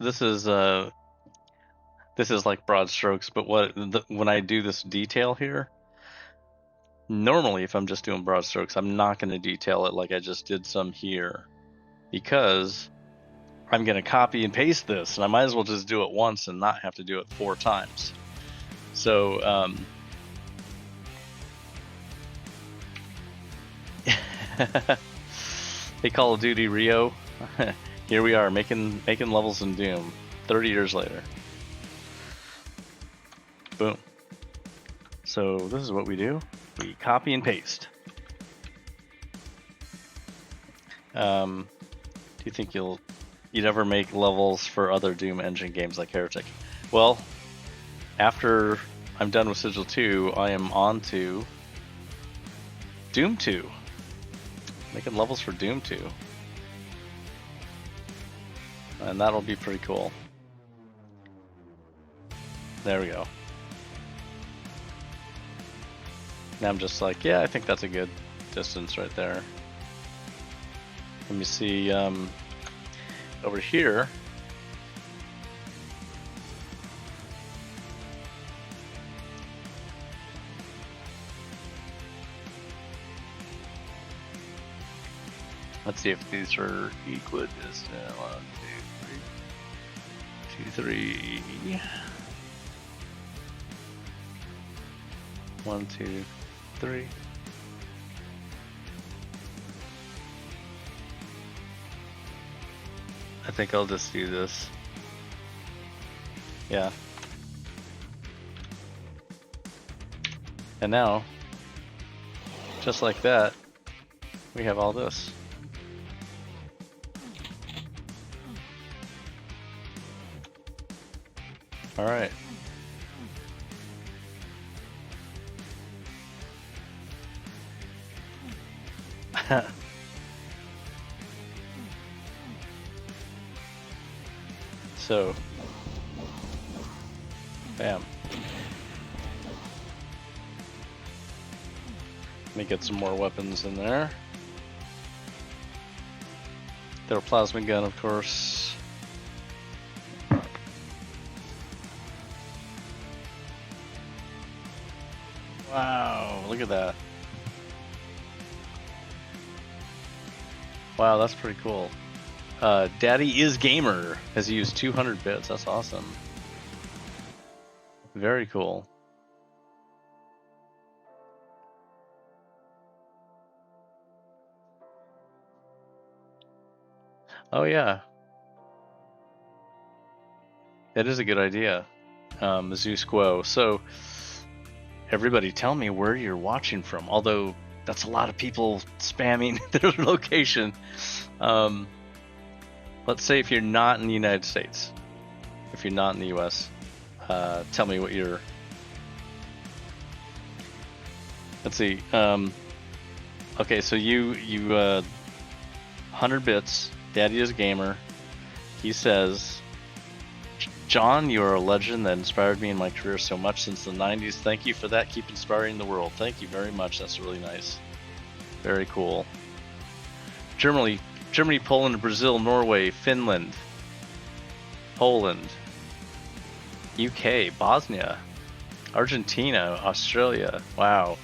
like broad strokes, but when I do this detail here, normally if I'm just doing broad strokes, I'm not going to detail it like I just did some here. because I'm going to copy and paste this, and I might as well just do it once and not have to do it 4 times. So, hey, Call of Duty Rio, here we are making levels in Doom 30 years later. Boom. So this is what we do. We copy and paste. Do you think you'd ever make levels for other Doom engine games like Heretic? Well, after I'm done with Sigil 2, I am on to Doom 2. Making levels for Doom 2. And that'll be pretty cool. There we go. Now I'm just like, yeah, I think that's a good distance right there. Let me see, over here. Let's see if these are equidistant. 1, 2, 3. 1, 2, 3. I think I'll just do this. Yeah. And now, just like that, we have all this. All right. So, bam. Let me get some more weapons in there. Their plasma gun, of course. Wow, look at that. Wow, that's pretty cool. Daddy is Gamer has used 200 bits. That's awesome. Very cool. Oh yeah. That is a good idea. Zeus Quo. So everybody tell me where you're watching from. Although that's a lot of people spamming their location. Let's say if you're not in the United States, if you're not in the US, tell me what you're. Let's see. Okay, so you 100 bits. Daddy is Gamer. He says, John, you are a legend that inspired me in my career so much since the 90s. Thank you for that. Keep inspiring the world. Thank you very much. That's really nice. Very cool. Germany, Poland, Brazil, Norway, Finland, Poland, UK, Bosnia, Argentina, Australia. Wow.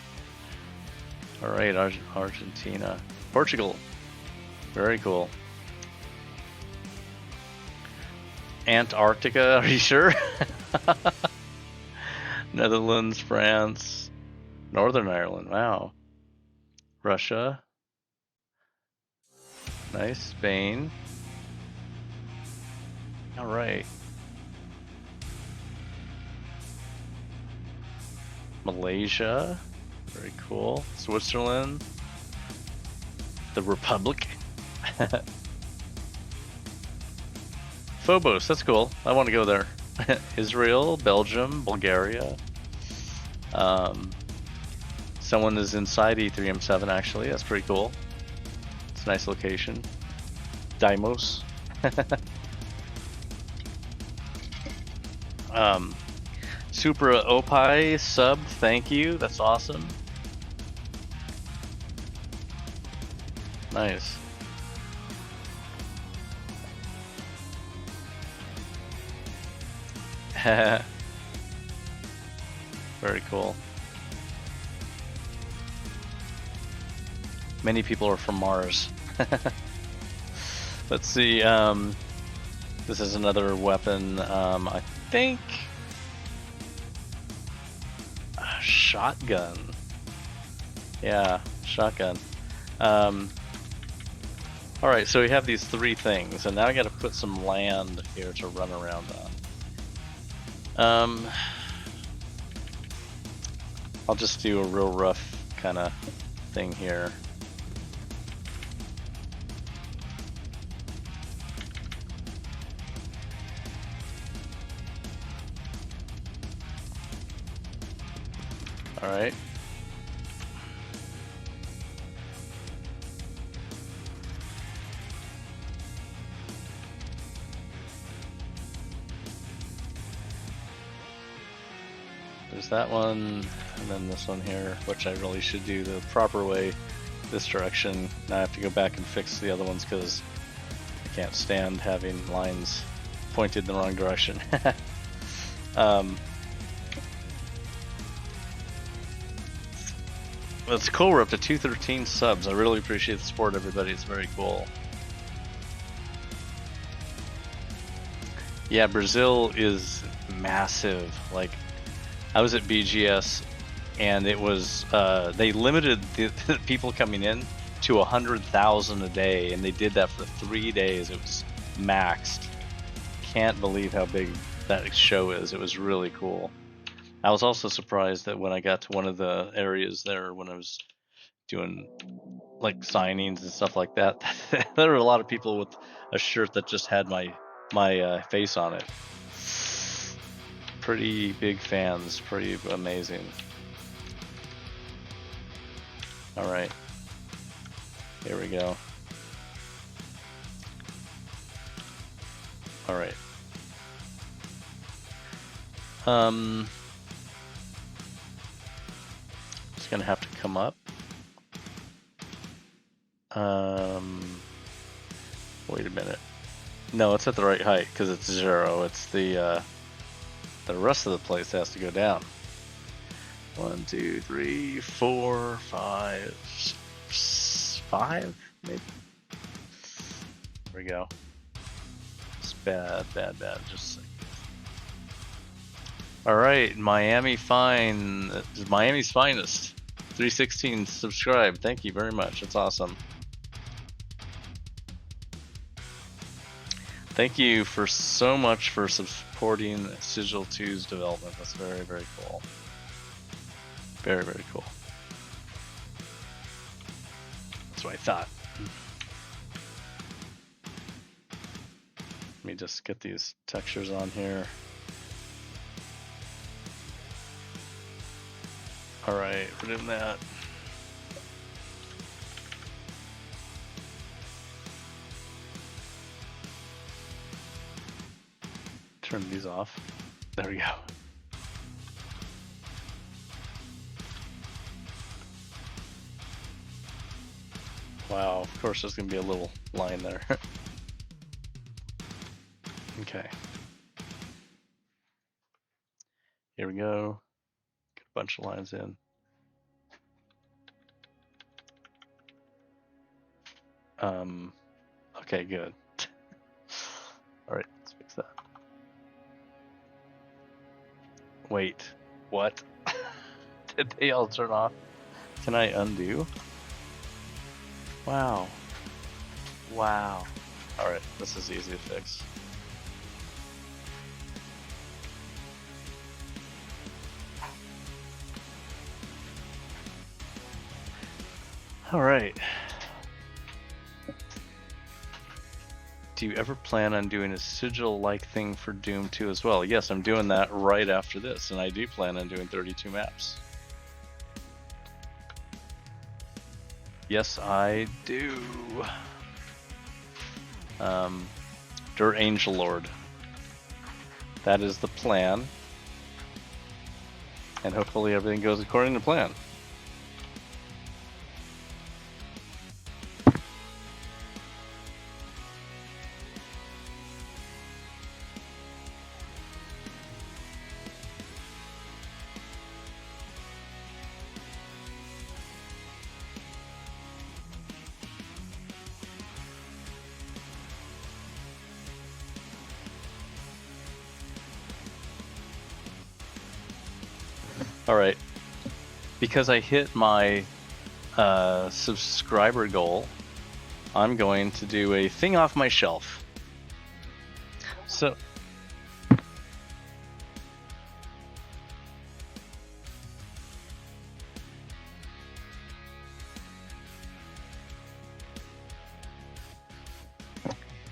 All right, Argentina, Portugal. Very cool. Antarctica, are you sure? Netherlands, France, Northern Ireland. Wow. Russia. Nice. Spain. All right. Malaysia. Very cool. Switzerland. The Republic. Phobos, that's cool. I want to go there. Israel, Belgium, Bulgaria. Someone is inside E3M7 actually. That's pretty cool. It's a nice location. Dimos. Supra Opie sub, thank you. That's awesome. Nice. Very cool. Many people are from Mars. Let's see. This is another weapon. I think a shotgun. Yeah, shotgun. All right, so we have these three things, and now I got to put some land here to run around on. I'll just do a real rough kind of thing here. All right. There's that one, and then this one here, which I really should do the proper way, this direction. Now I have to go back and fix the other ones because I can't stand having lines pointed in the wrong direction. It's cool, we're up to 213 subs. I really appreciate the support, everybody. It's very cool. Yeah, Brazil is massive. Like, I was at BGS, and it was they limited the people coming in to 100,000 a day, and they did that for 3 days. It was maxed. Can't believe how big that show is. It was really cool. I was also surprised that when I got to one of the areas there, when I was doing like signings and stuff like that, there were a lot of people with a shirt that just had my face on it. Pretty big fans, pretty amazing. All right, here we go. All right. It's gonna have to come up. Wait a minute. No, it's at the right height because it's 0. It's the rest of the place has to go down. 1, 2, 3, 4, 5, 5, maybe. There we go. It's bad. Just a second. All right, Miami's finest. 316 subscribe. Thank you very much. It's awesome. Thank you for so much for supporting Sigil 2's development. That's very, very cool. Very, very cool. That's what I thought. Let me just get these textures on here. All right, we're doing that. Turn these off. There we go. Wow, of course there's gonna be a little line there. Okay. Here we go. Get a bunch of lines in. Okay, good. All right, let's fix that. Wait, what? Did they all turn off? Can I undo? Wow. Wow. All right, this is easy to fix. All right. Do you ever plan on doing a sigil-like thing for Doom 2 as well? Yes, I'm doing that right after this, and I do plan on doing 32 maps. Yes, I do. Dirt Angel Lord. That is the plan. And hopefully everything goes according to plan. All right. Because I hit my subscriber goal, I'm going to do a thing off my shelf. So,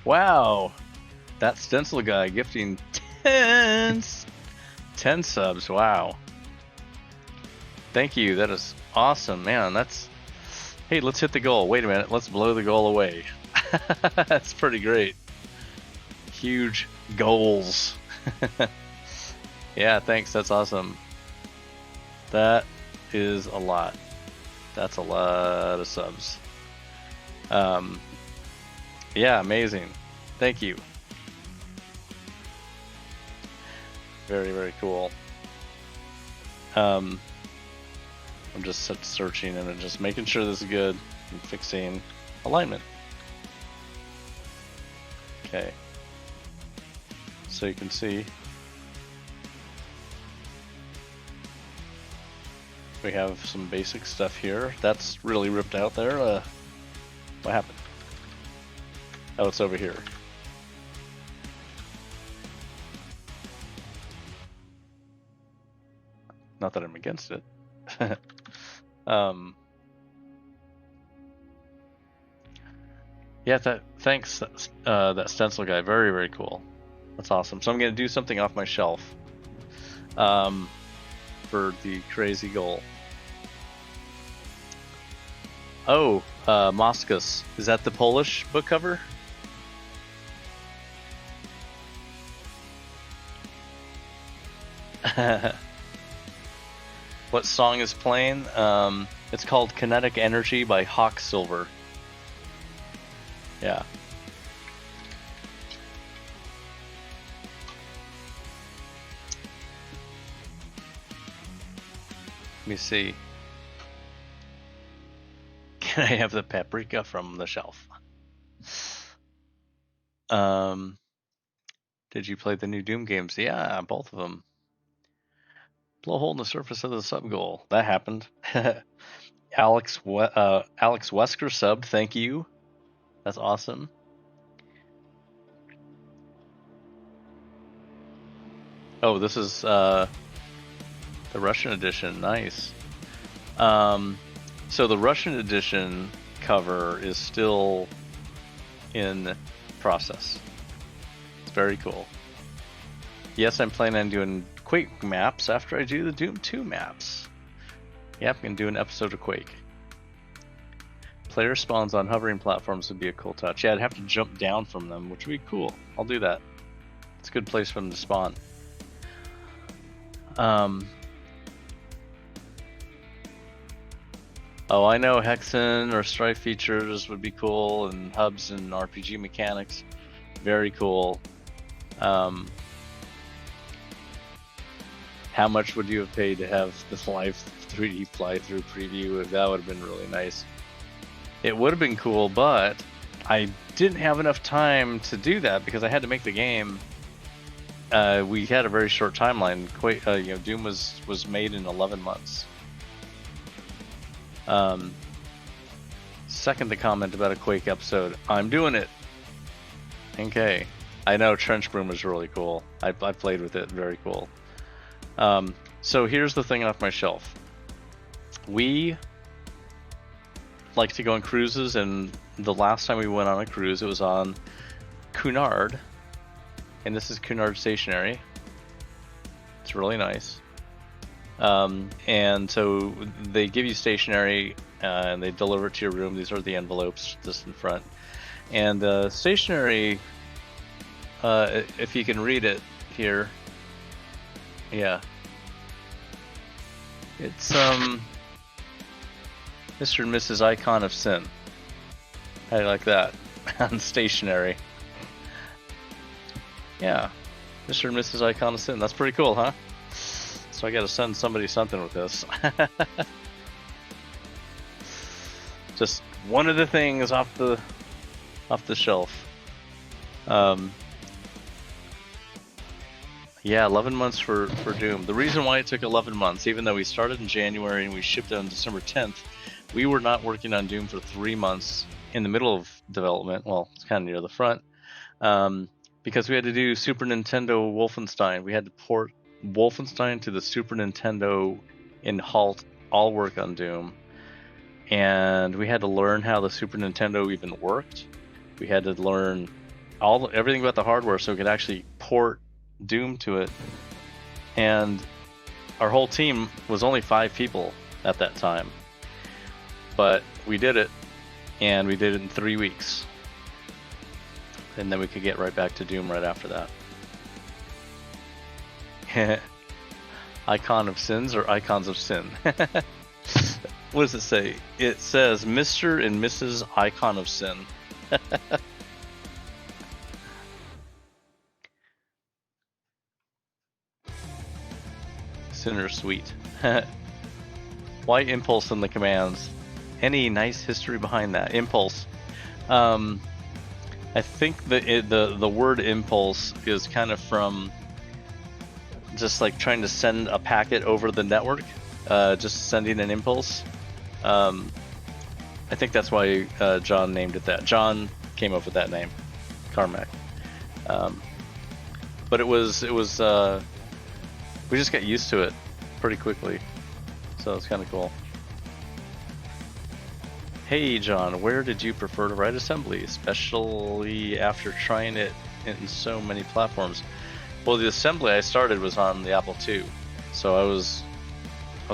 wow, that stencil guy gifting 10 subs. Wow. Thank you. That is awesome, man. Hey, let's hit the goal. Wait a minute. Let's blow the goal away. That's pretty great. Huge goals. Yeah, thanks. That's awesome. That is a lot. That's a lot of subs. Yeah, amazing. Thank you. Very, very cool. I'm just searching and just making sure this is good and fixing alignment. Okay. So you can see we have some basic stuff here. That's really ripped out there. What happened? Oh, it's over here. Not that I'm against it. Yeah, thanks, that stencil guy. Very, very cool. That's awesome. So I'm going to do something off my shelf for the crazy goal. Oh, Moskus. Is that the Polish book cover? What song is playing? It's called Kinetic Energy by Hawk Silver. Yeah. Let me see. Can I have the paprika from the shelf? Did you play the new Doom games? Yeah, both of them. Blow a hole in the surface of the sub goal. That happened. Alex Wesker subbed. Thank you. That's awesome. Oh, this is the Russian edition. Nice. So the Russian edition cover is still in process. It's very cool. Yes, I'm planning on doing Quake maps after I do the Doom 2 maps. Yep, I'm going to do an episode of Quake. Player spawns on hovering platforms would be a cool touch. Yeah, I'd have to jump down from them, which would be cool. I'll do that. It's a good place for them to spawn. Oh, I know Hexen or Strife features would be cool, and hubs and RPG mechanics. Very cool. How much would you have paid to have this live 3D fly-through preview? That would have been really nice. It would have been cool, but I didn't have enough time to do that because I had to make the game. We had a very short timeline. Doom was made in 11 months. Second the comment about a Quake episode. I'm doing it. Okay. I know Trench Broom is really cool. I played with it. Very cool. So here's the thing off my shelf. We like to go on cruises, and the last time we went on a cruise, it was on Cunard. And this is Cunard Stationery. It's really nice. And so they give you stationery and they deliver it to your room. These are the envelopes just in front. And stationery, if you can read it here, yeah, it's Mr. and Mrs. Icon of Sin. How do you like that? On stationery. Yeah, Mr. and Mrs. Icon of Sin. That's pretty cool, huh? So I gotta send somebody something with this. Just one of the things off the shelf. Yeah, 11 months for Doom. The reason why it took 11 months, even though we started in January and we shipped it on December 10th, we were not working on Doom for 3 months in the middle of development. Well, it's kind of near the front. Because we had to do Super Nintendo Wolfenstein. We had to port Wolfenstein to the Super Nintendo and halt all work on Doom. And we had to learn how the Super Nintendo even worked. We had to learn everything about the hardware so we could actually port Doom to it. And our whole team was only 5 people at that time. But we did it, and we did it in 3 weeks. And then we could get right back to Doom right after that. Icon of Sins or Icons of Sin? What does it say? It says Mr. and Mrs. Icon of Sin. Sinner Sweet. Why Impulse in the commands? Any nice history behind that? Impulse. I think the word impulse is kind of from just like trying to send a packet over the network, just sending an impulse. I think that's why John named it that. John came up with that name, Carmack. But it was we just got used to it pretty quickly, so it's kind of cool. Hey John, where did you prefer to write assembly, especially after trying it in so many platforms? Well, the assembly I started was on the Apple II, so I was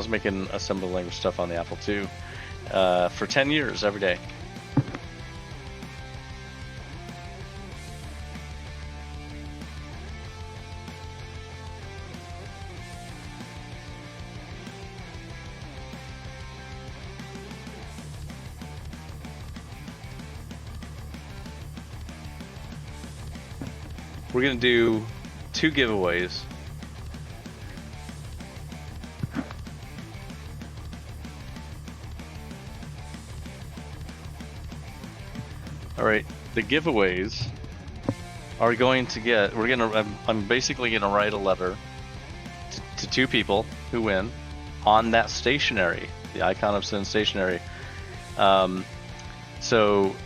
making assembly language stuff on the Apple II for 10 years every day. We're gonna do 2 giveaways. All right, the giveaways are going to get. I'm basically gonna write a letter to 2 people who win on that stationery, the Icon of Sin stationery. So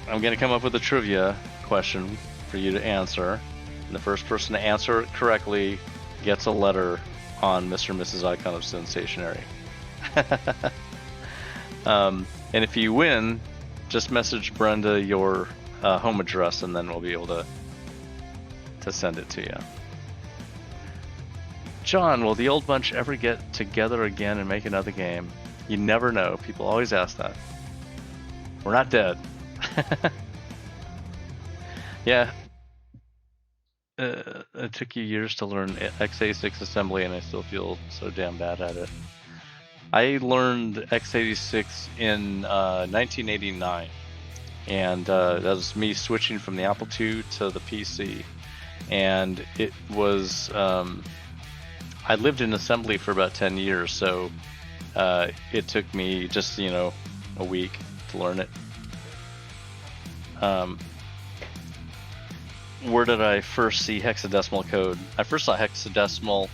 I'm gonna come up with a trivia question for you to answer, and the first person to answer it correctly gets a letter on Mr. and Mrs. Icon of Sin stationery. And if you win, just message Brenda your home address, and then we'll be able to send it to you. John, will the old bunch ever get together again and make another game? You never know. People always ask that. We're not dead. Yeah. It took you years to learn x86 assembly, and I still feel so damn bad at it. I learned x86 in 1989, and that was me switching from the Apple II to the PC. And it was, I lived in assembly for about 10 years, so it took me just, a week to learn it. Where did I first see hexadecimal code? I first saw hexadecimal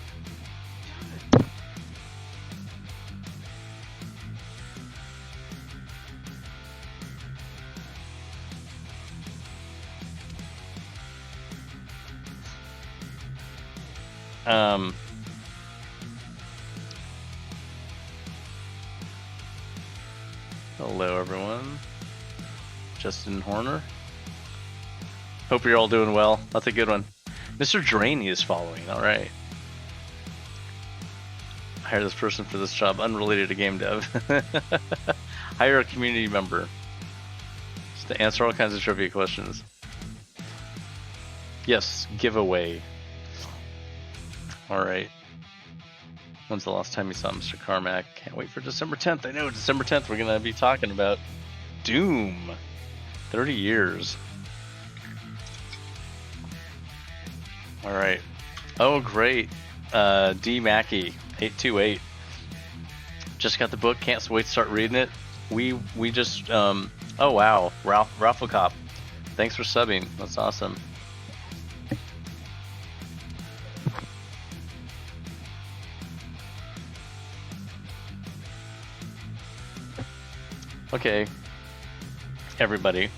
hello everyone. Justin Horner. Hope you're all doing well. That's a good one. Mr. Draney is following. All right. Hire this person for this job, unrelated to game dev. Hire a community member just to answer all kinds of trivia questions. Yes, giveaway. All right. When's the last time you saw Mr. Carmack? Can't wait for December 10th. I know, December 10th, we're going to be talking about Doom. 30 years. All right. Oh, great. D Mackey 828 just got the book. Can't wait to start reading it. We just oh wow, Ralph Cop. Thanks for subbing. That's awesome. Okay, everybody.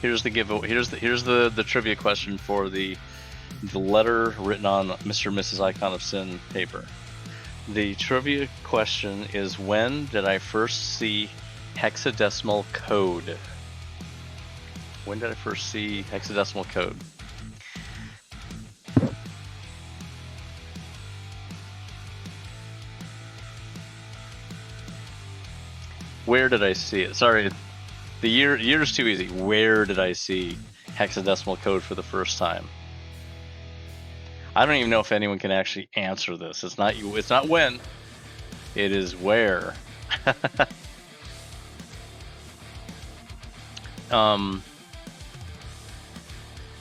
Here's the giveaway. Here's the trivia question for the letter written on Mr. and Mrs. Icon of Sin paper. The trivia question is, when did I first see hexadecimal code? When did I first see hexadecimal code? Where did I see it? Sorry, the year's too easy. Where did I see hexadecimal code for the first time? I don't even know if anyone can actually answer this. It's not you. It's not when. It is where. But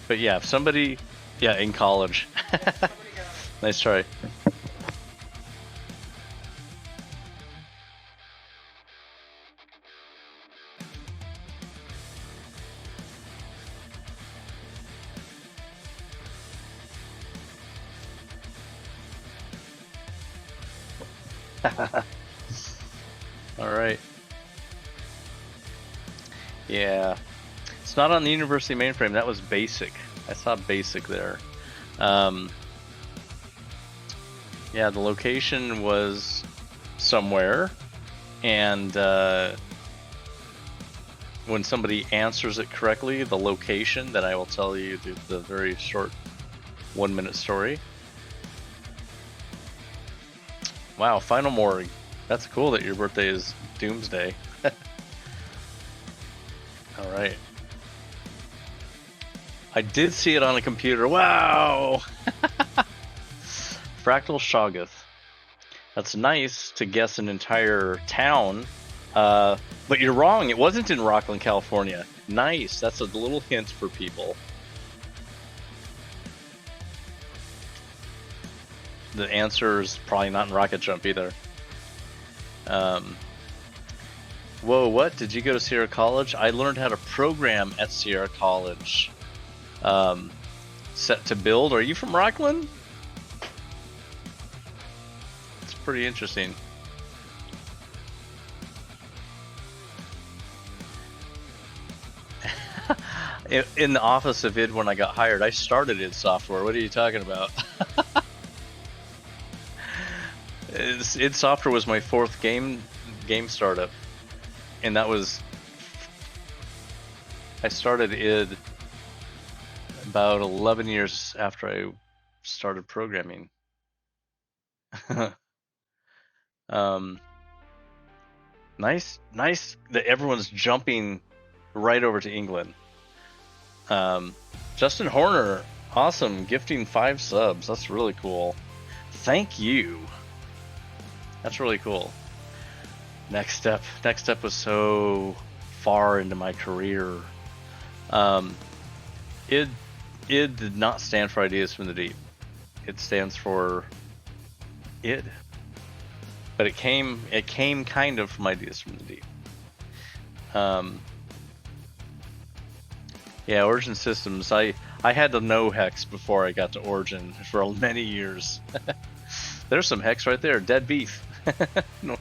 yeah, if somebody, yeah, in college. Nice try. All right. Yeah. It's not on the university mainframe. That was basic. I saw basic there. Yeah, the location was somewhere, and when somebody answers it correctly, the location, then I will tell you the very short 1-minute story. Wow, Final Morgue. That's cool that your birthday is Doomsday. All right. I did see it on a computer. Wow! Fractal Shoggoth. That's nice to guess an entire town, but you're wrong. It wasn't in Rockland, California. Nice. That's a little hint for people. The answer is probably not in Rocket Jump either. Whoa, what? Did you go to Sierra College? I learned how to program at Sierra College. Set to build. Are you from Rockland? It's pretty interesting. In the office of id when I got hired, I started id Software. What are you talking about? id Software was my fourth game startup, and that was, I started id about 11 years after I started programming. Nice that everyone's jumping right over to England. Justin Horner, awesome, gifting 5 subs. That's really cool. Thank you. That's really cool. Next step was so far into my career. It did not stand for Ideas from the Deep. It stands for id. But it came kind of from Ideas from the Deep. Yeah, Origin Systems. I had to know Hex before I got to Origin for many years. There's some Hex right there. Dead beef. No.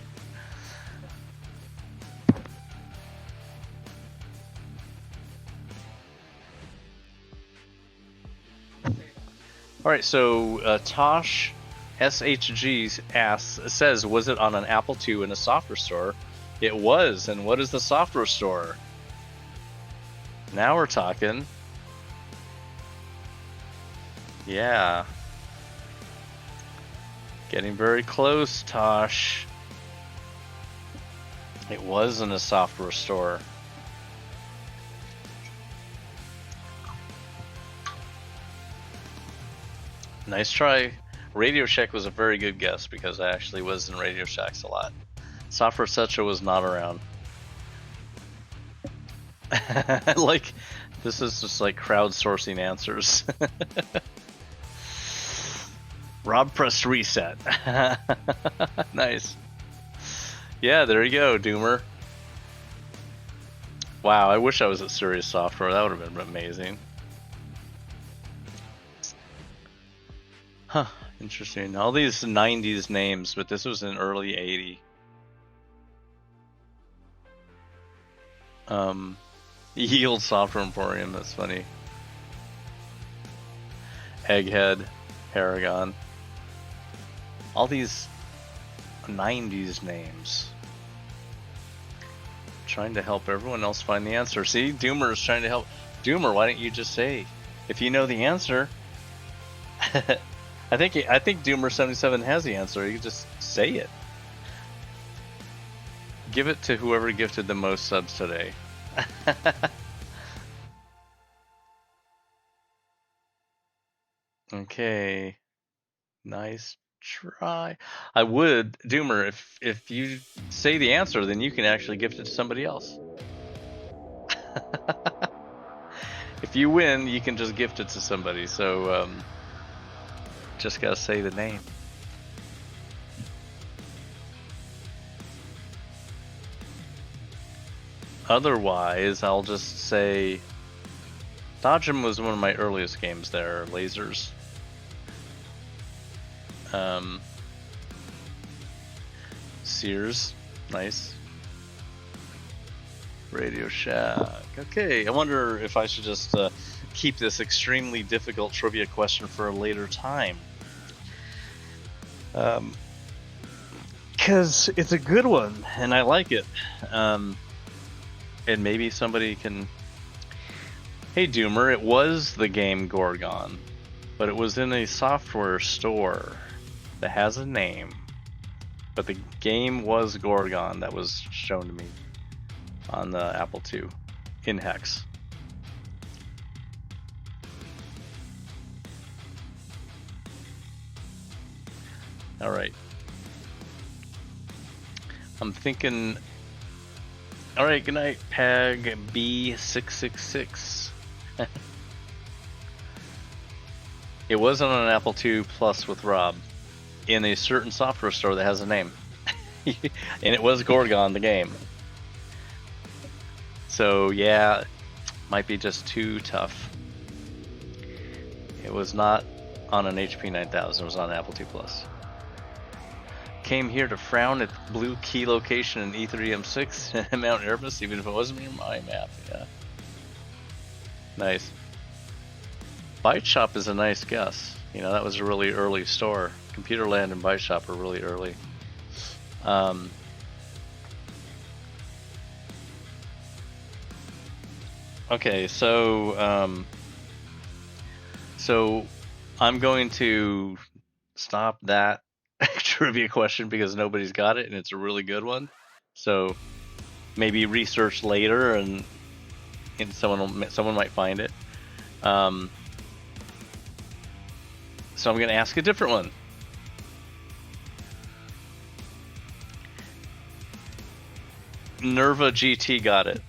All right, so Tosh SHG says, was it on an Apple II in a software store? It was. And what is the software store? Now we're talking. Yeah. Getting very close, Tosh. It was in a software store. Nice try. Radio Shack was a very good guess because I actually was in Radio Shacks a lot. Software Etc. was not around. Like, this is just like crowdsourcing answers. Rob pressed reset. Nice. Yeah, there you go, Doomer. Wow, I wish I was at Serious Software. That would have been amazing. Huh, interesting. All these 90s names, but this was in early 80. Yield Software Emporium, that's funny. Egghead, Paragon. All these 90s names. Trying to help everyone else find the answer. See, Doomer is trying to help. Doomer, why don't you just say, if you know the answer? I think Doomer77 has the answer. You can just say it. Give it to whoever gifted the most subs today. Okay. Nice try. I would, Doomer, if you say the answer, then you can actually gift it to somebody else. If you win, you can just gift it to somebody. So, just gotta say the name. Otherwise, I'll just say Dodgem was one of my earliest games there, lasers. Sears, nice. Radio Shack. Okay, I wonder if I should just keep this extremely difficult trivia question for a later time. Because it's a good one, and I like it. And maybe somebody can... Hey Doomer, it was the game Gorgon, but it was in a software store that has a name. But the game was Gorgon that was shown to me on the Apple II in Hex. All right. I'm thinking. All right. Good night, Peg B666. It wasn't on an Apple II Plus with Rob in a certain software store that has a name. And it was Gorgon, the game. So yeah, might be just too tough. It was not on an HP 9000, it was on Apple II Plus. Came here to frown at blue key location in E3M6 and Mount Erebus, even if it wasn't in my map, yeah. Nice. Byte Shop is a nice guess. You know, that was a really early store. Computerland and Byte Shop are really early. Okay, so I'm going to stop that trivia question because nobody's got it and it's a really good one. So maybe research later and someone might find it. So I'm going to ask a different one. Nerva GT got it.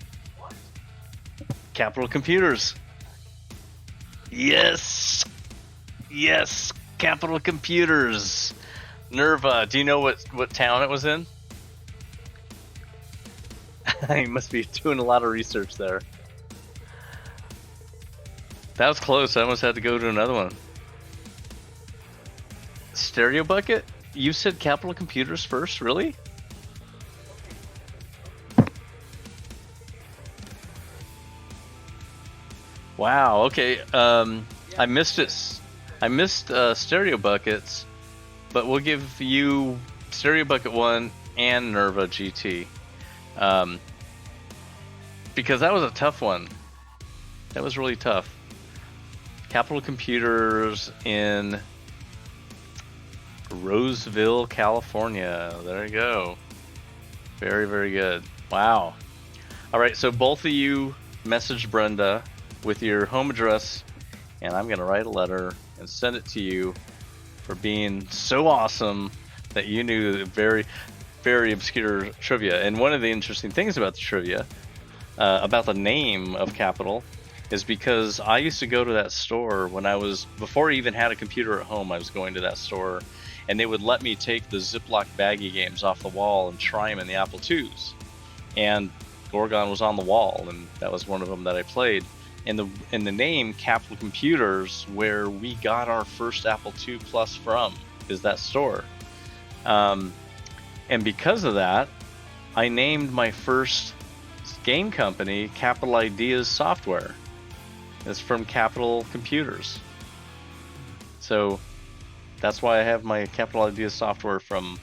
Capital Computers. Yes. Yes. Capital Computers. Nerva. Do you know what town it was in? I must be doing a lot of research there. That was close. I almost had to go to another one. Stereo Bucket? You said Capital Computers first? Really? Wow, okay. I missed it. I missed Stereo Buckets, but we'll give you Stereo Bucket 1 and Nerva GT. Because that was a tough one. That was really tough. Capital Computers in Roseville, California. There you go. Very, very good. Wow. All right, so both of you message Brenda with your home address, and I'm going to write a letter and send it to you for being so awesome that you knew the very, very obscure trivia. And one of the interesting things about the trivia, about the name of Capital, is because I used to go to that store before I even had a computer at home, I was going to that store, and they would let me take the Ziploc baggie games off the wall and try them in the Apple IIs. And Gorgon was on the wall, and that was one of them that I played. And the name Capital Computers, where we got our first Apple II Plus from, is that store. And because of that, I named my first game company, Capital Ideas Software. It's from Capital Computers. So that's why I have my Capital Ideas software from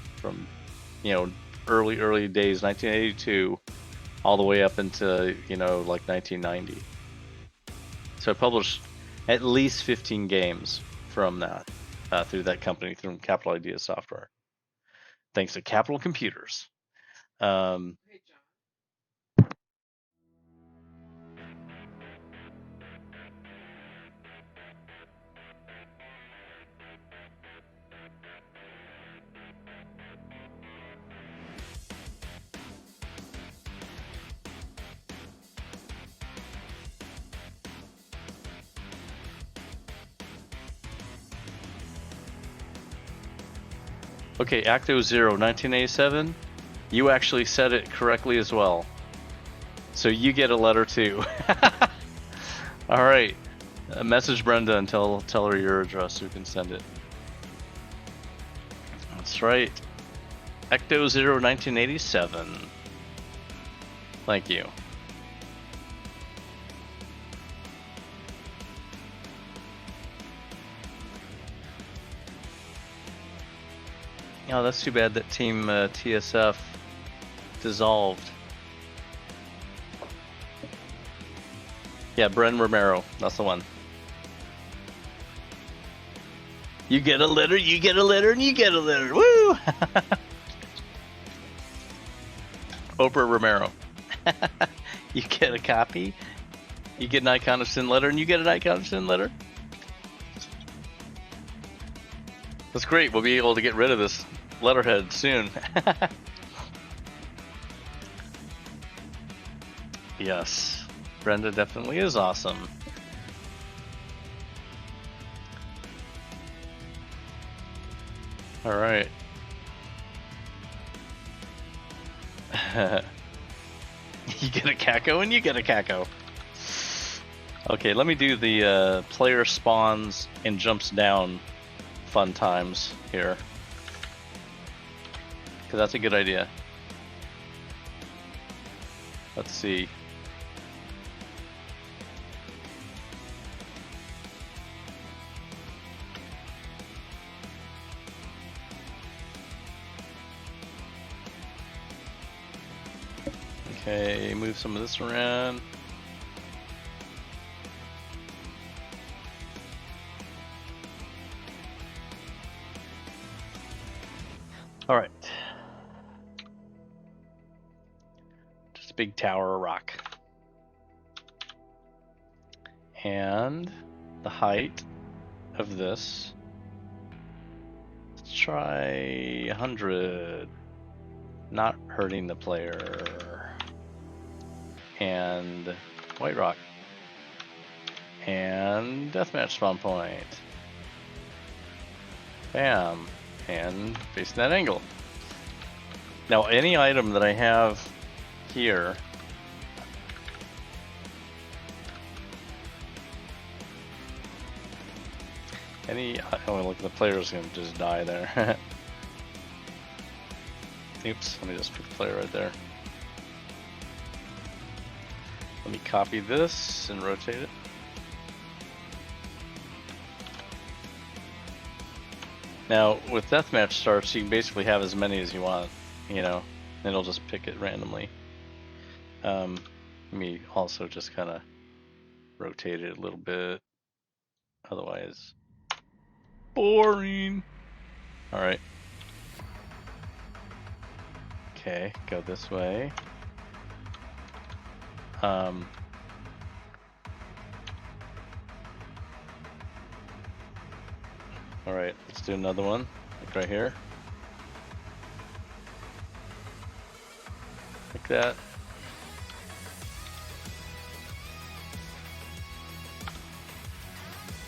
early days, 1982, all the way up into like 1990. So I published at least 15 games from that through that company, through Capital Ideas Software. Thanks to Capital Computers. Okay, Acto Zero, 1987. You actually said it correctly as well. So you get a letter too. All right. Message Brenda and tell her your address so we can send it. That's right. Ecto Zero 1987. Thank you. Oh, that's too bad that Team TSF dissolved. Yeah, Bren Romero. That's the one. You get a letter, you get a letter, and you get a letter. Woo! Oprah Romero. You get a copy, you get an Icon of Sin letter, and you get an Icon of Sin letter. That's great. We'll be able to get rid of this letterhead soon. Yes, Brenda definitely is awesome. All right. You get a caco and you get a caco. Okay, let me do the player spawns and jumps down fun times here, because that's a good idea. Let's see. Okay, move some of this around. All right. Just a big tower of rock. And the height of this, let's try 100. Not hurting the player. And white rock. And deathmatch spawn point. Bam. And facing that angle. Now any item that I have here, oh look, the player's gonna just die there. Oops, let me just put the player right there. Let me copy this and rotate it. Now, with deathmatch starts, you can basically have as many as you want, and it'll just pick it randomly. Let me also just kind of rotate it a little bit. Otherwise, boring. All right. Okay, go this way. Alright, let's do another one, like right here. Like that.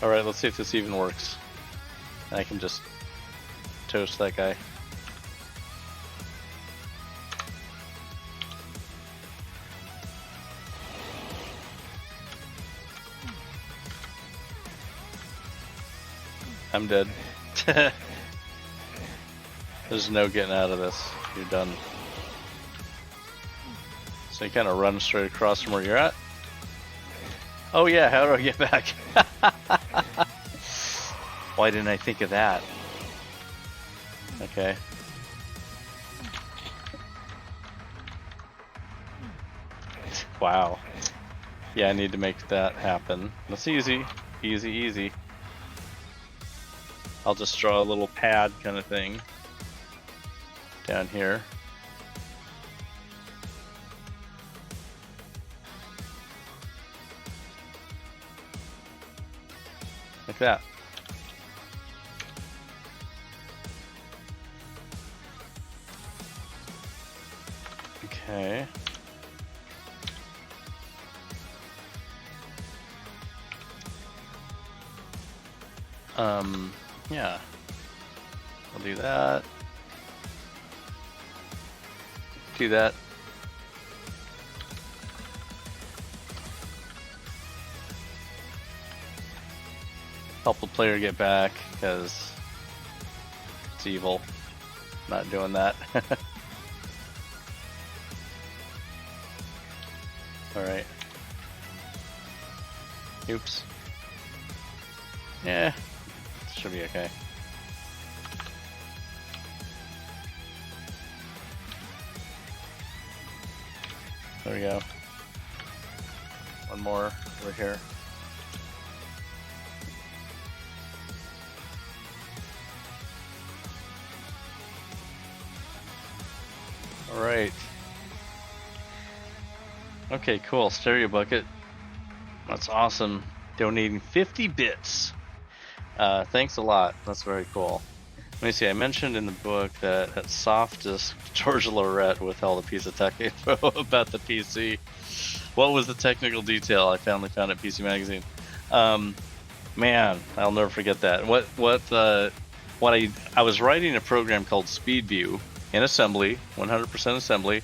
Alright, let's see if this even works. I can just toast that guy. I'm dead. There's no getting out of this. You're done. So you kind of run straight across from where you're at. Oh yeah, how do I get back? Why didn't I think of that? Okay. Wow. Yeah, I need to make that happen. That's easy. Easy, easy. I'll just draw a little pad kind of thing down here. Like that. Okay. Yeah. I'll do that. Do that. Help the player get back, because it's evil. Not doing that. Alright. Oops. Yeah. Should be okay. There we go. One more over here. Alright. Okay, cool. Stereo bucket. That's awesome. Donating 50 bits. Thanks a lot. That's very cool. Let me see. I mentioned in the book that at Softest, George Lorette withheld a piece of tech info about the PC. What was the technical detail? I finally found it. PC Magazine. Man, I'll never forget that. I was writing a program called SpeedView in assembly, 100% assembly,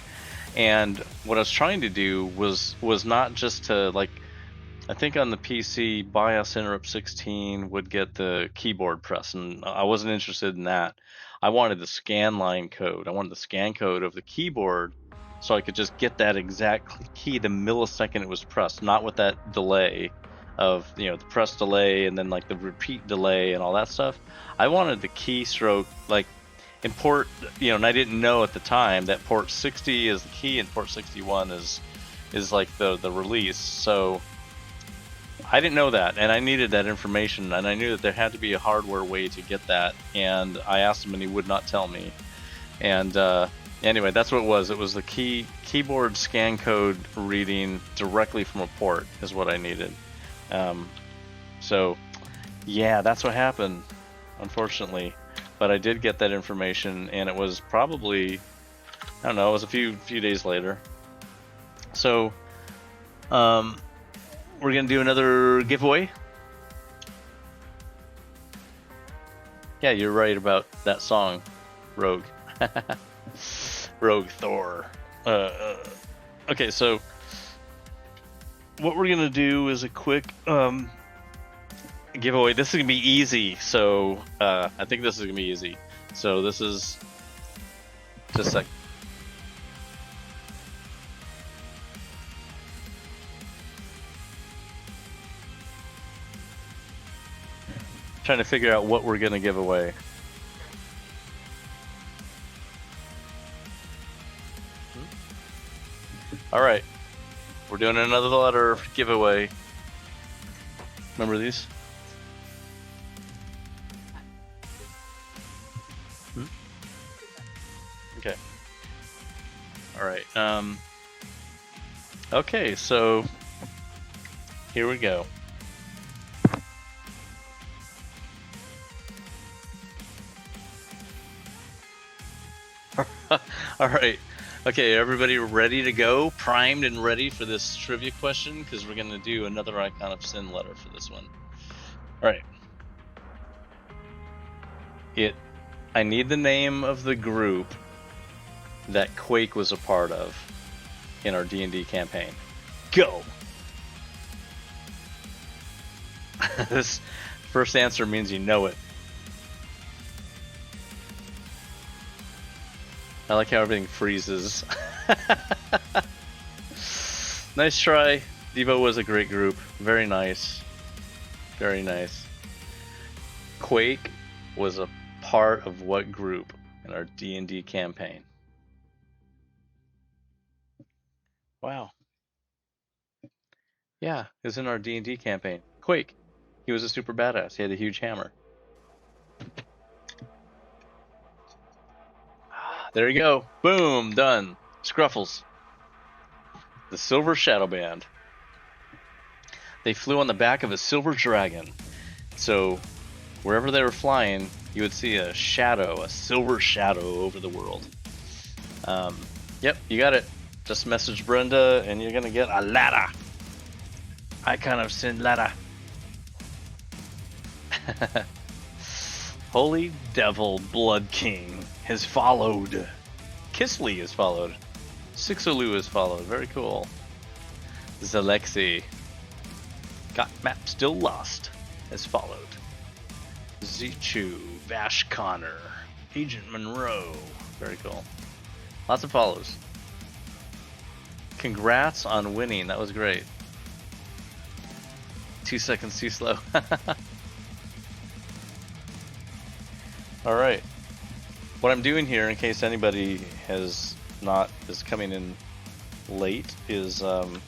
and what I was trying to do was not just to, like, I think on the PC, BIOS interrupt 16 would get the keyboard press, and I wasn't interested in that. I wanted the scan line code. I wanted the scan code of the keyboard so I could just get that exact key the millisecond it was pressed, not with that delay of, the press delay and then like the repeat delay and all that stuff. I wanted the keystroke, like in port, and I didn't know at the time that port 60 is the key and port 61 is like the release. So I didn't know that, and I needed that information, and I knew that there had to be a hardware way to get that, and I asked him, and he would not tell me. And anyway, that's what it was. It was the keyboard scan code reading directly from a port is what I needed. So, yeah, that's what happened, unfortunately. But I did get that information, and it was probably, I don't know, it was a few days later. So, we're gonna do another giveaway. Yeah, you're right about that song, Rogue. Rogue Thor. Okay, so what we're gonna do is a quick giveaway. This is gonna be easy, so I think this is gonna be easy. So this is just a sec. Trying to figure out what we're gonna give away. All right, we're doing another letter giveaway. Remember these? Okay. All right. Okay, so here we go. All right. Okay, everybody ready to go? Primed and ready for this trivia question? Because we're going to do another Icon of Sin letter for this one. All right. I need the name of the group that Quake was a part of in our D&D campaign. Go! This first answer means you know it. I like how everything freezes. Nice try. Devo was a great group. Very nice. Very nice. Quake was a part of what group in our D&D campaign? Wow. Yeah, it was in our D&D campaign. Quake. He was a super badass. He had a huge hammer. There you go. Boom, done. Scruffles. The Silver Shadow Band. They flew on the back of a silver dragon. So wherever they were flying, you would see a shadow, a silver shadow over the world. Yep, you got it. Just message Brenda and you're gonna get a ladder. Icon of Sin ladder. Holy Devil Blood King has followed. Kisley is followed. Sixaloo is followed. Very cool. Zalexi. Got map still lost has followed. Zichu, Vash Connor, Agent Monroe. Very cool. Lots of follows. Congrats on winning. That was great. 2 seconds too slow. All right. What I'm doing here, in case anybody is coming in late, is I'm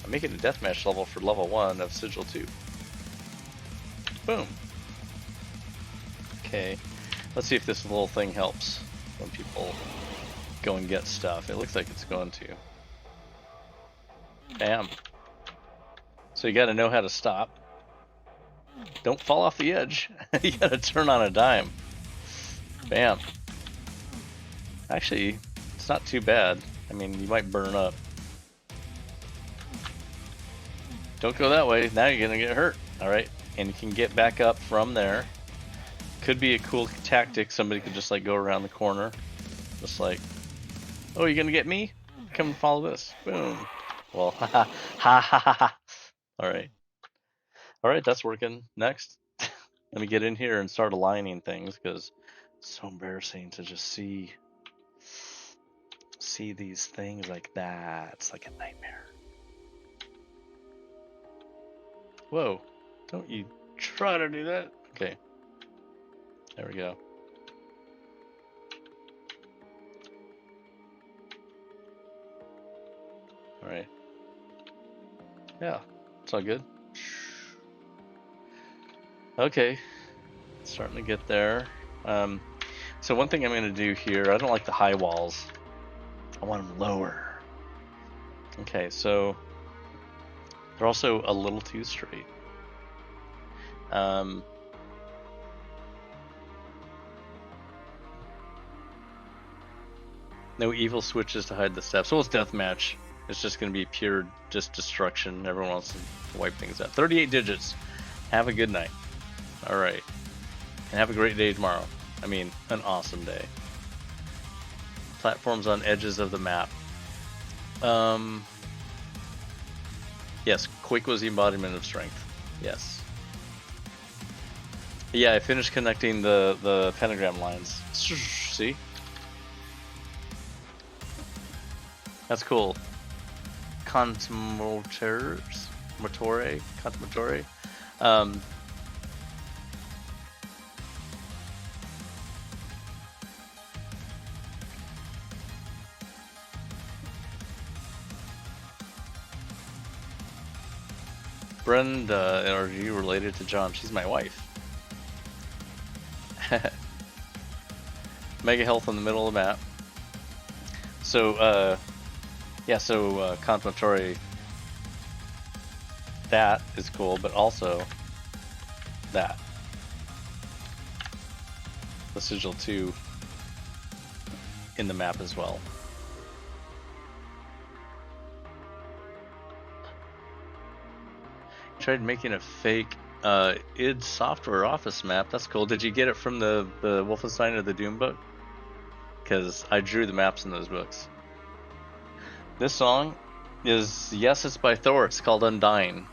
making a deathmatch level for level 1 of Sigil 2. Boom. Okay. Let's see if this little thing helps when people go and get stuff. It looks like it's going to. Bam. So you got to know how to stop. Don't fall off the edge. You got to turn on a dime. Bam. Actually, it's not too bad. I mean, you might burn up. Don't go that way. Now you're going to get hurt. Alright. And you can get back up from there. Could be a cool tactic. Somebody could just like go around the corner. Just like, oh, you're going to get me? Come and follow this. Boom. Well, ha ha ha ha ha. Alright. Alright, that's working. Next. Let me get in here and start aligning things because it's so embarrassing to just see these things like that. It's like a nightmare. Whoa, don't you try to do that. Okay, there we go. All right. Yeah, it's all good. Okay, starting to get there. So one thing I'm going to do here, I don't like the high walls. I want them lower. Okay, so they're also a little too straight. No evil switches to hide the steps. Well, it's deathmatch. It's just going to be pure just destruction. Everyone wants to wipe things out. 38 digits. Have a good night. All right. And have a great day tomorrow. I mean, an awesome day. Platforms on edges of the map. Yes, Quake was the embodiment of strength. Yes. Yeah, I finished connecting the pentagram lines. See? That's cool. Contemotore. Brenda, are you related to John? She's my wife. Mega health in the middle of the map. So, yeah, so Contemporary, that is cool, but also that. The Sigil 2 in the map as well. Tried making a fake id Software Office map. That's cool. Did you get it from the Wolfenstein or the Doom book? Because I drew the maps in those books. This song is, yes, it's by Thor. It's called Undying.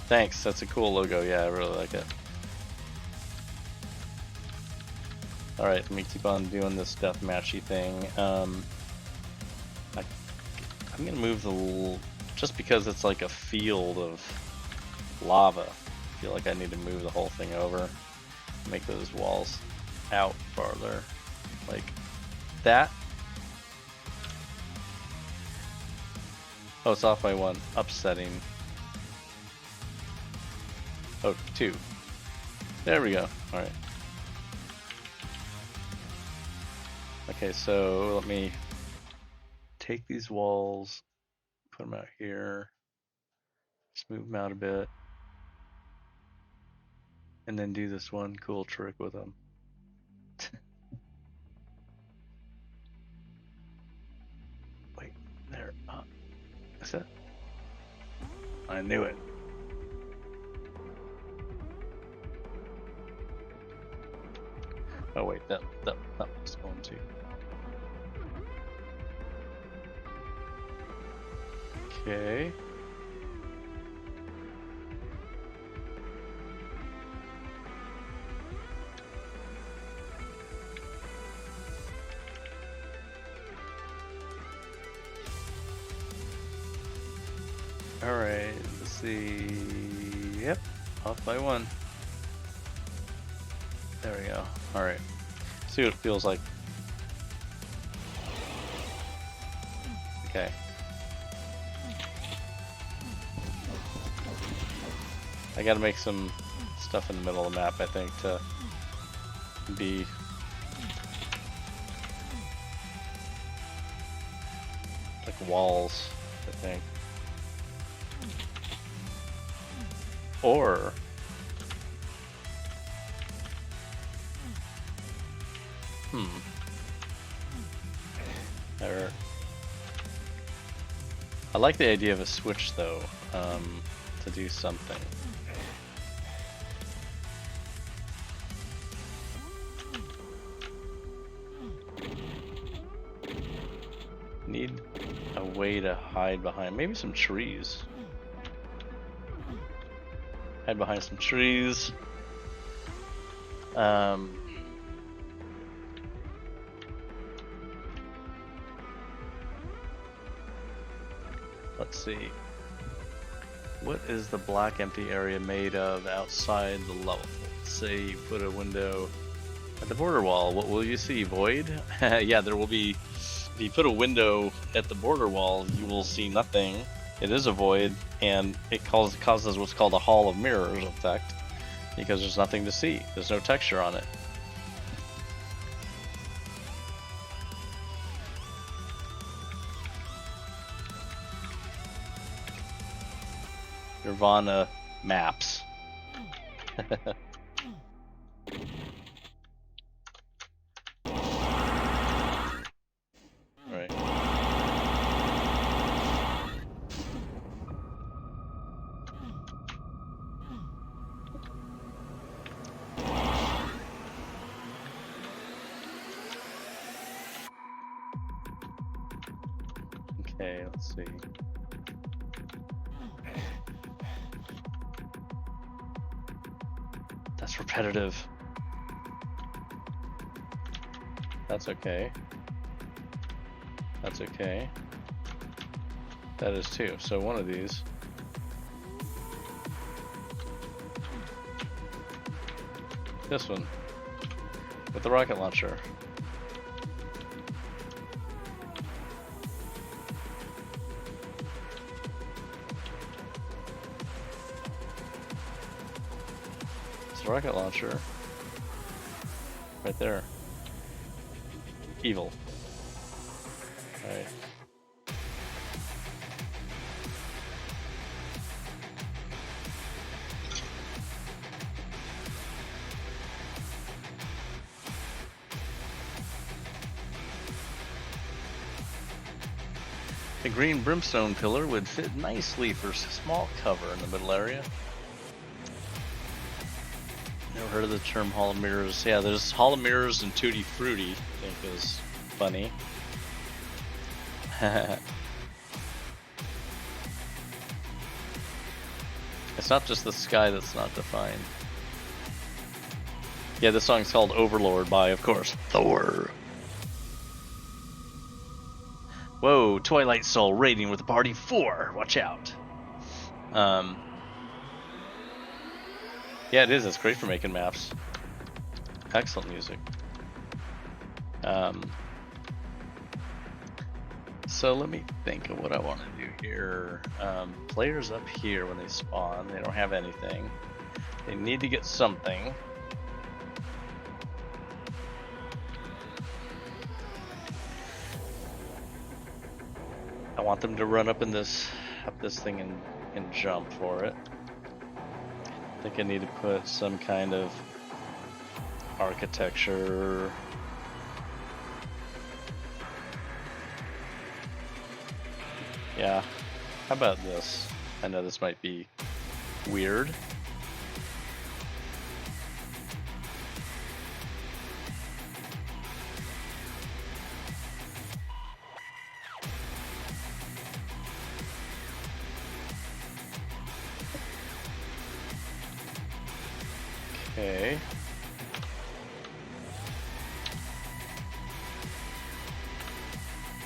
Thanks. That's a cool logo. Yeah, I really like it. Alright, let me keep on doing this deathmatchy thing. I'm gonna move just because it's like a field of lava. I feel like I need to move the whole thing over. Make those walls out farther. Like that. Oh, it's off by 1. Upsetting. Oh, 2. There we go. Alright. Okay, so let me take these walls, put them out here, just move them out a bit, and then do this one cool trick with them. Wait, there. Is it? I knew it. Oh wait, that was going to. Okay. Alright, let's see. Yep, off by 1. There we go. Alright. See what it feels like. Okay. I gotta make some stuff in the middle of the map, I think, to be like walls, I think. Or I like the idea of a switch though, to do something. Need a way to hide behind, maybe some trees. Hide behind some trees. Let's see. What is the black empty area made of outside the level? Let's say you put a window at the border wall. What will you see? Void? Yeah, there will be. If you put a window at the border wall, you will see nothing. It is a void, and it causes what's called a Hall of Mirrors effect, because there's nothing to see. There's no texture on it. Nirvana maps. Right. Okay, let's see. That's repetitive. That's okay. That's okay. That is too. So one of these. This one. With the rocket launcher. It's a rocket launcher. Right there. Evil. Alright. The green brimstone pillar would fit nicely for small cover in the middle area. Never heard of the term Hall of Mirrors. Yeah, there's Hall of Mirrors and Tutti Frutti, I think is funny. It's not just the sky that's not defined. Yeah, this song's called Overlord by, of course, Thor. Whoa, Twilight Soul raiding with the party 4. Watch out. Yeah, it is. It's great for making maps. Excellent music. So let me think of what I want to do here. Players up here when they spawn, they don't have anything. They need to get something. I want them to run up this thing and jump for it. I think I need to put some kind of architecture. Yeah, how about this? I know this might be weird. Okay.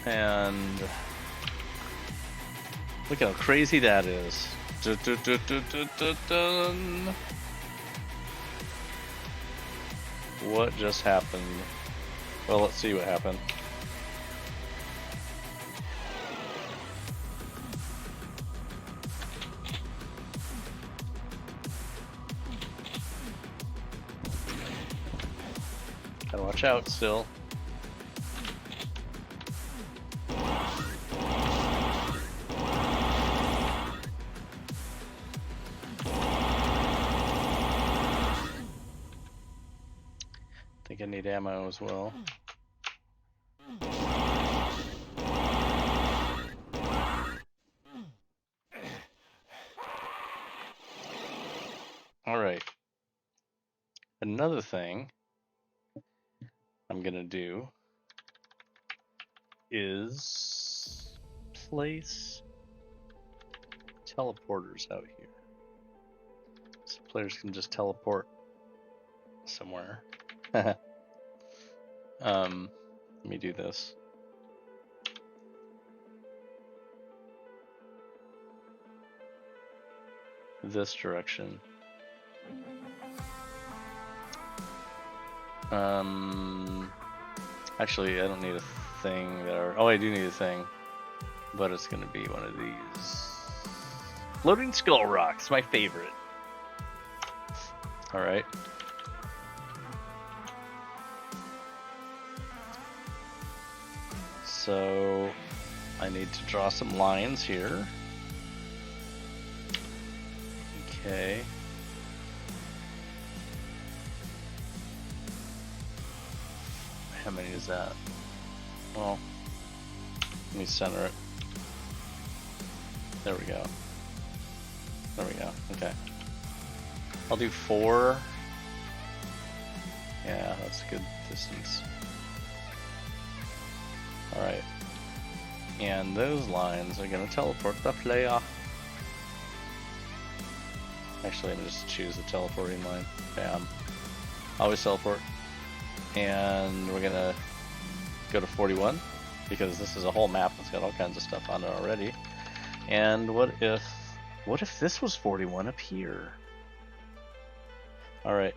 And look how crazy that is. Dun, dun, dun, dun, dun, dun, dun. What just happened? Well, let's see what happened. Gotta watch out still. I think I need ammo as well. Alright. Another thing I'm gonna do is place teleporters out here. So players can just teleport somewhere. Let me do this. This direction. Actually, I don't need a thing there. Oh, I do need a thing, but it's gonna be one of these. Floating skull rocks, my favorite. All right. So I need to draw some lines here. Okay. How many is that? Well, let me center it. There we go. There we go. Okay. I'll do 4. Yeah, that's a good distance. Alright. And those lines are going to teleport the player. Actually, I'm going to just choose the teleporting line. Bam. Always teleport. And we're going to go to 41 because this is a whole map that's got all kinds of stuff on it already. And what if this was 41 up here? Alright.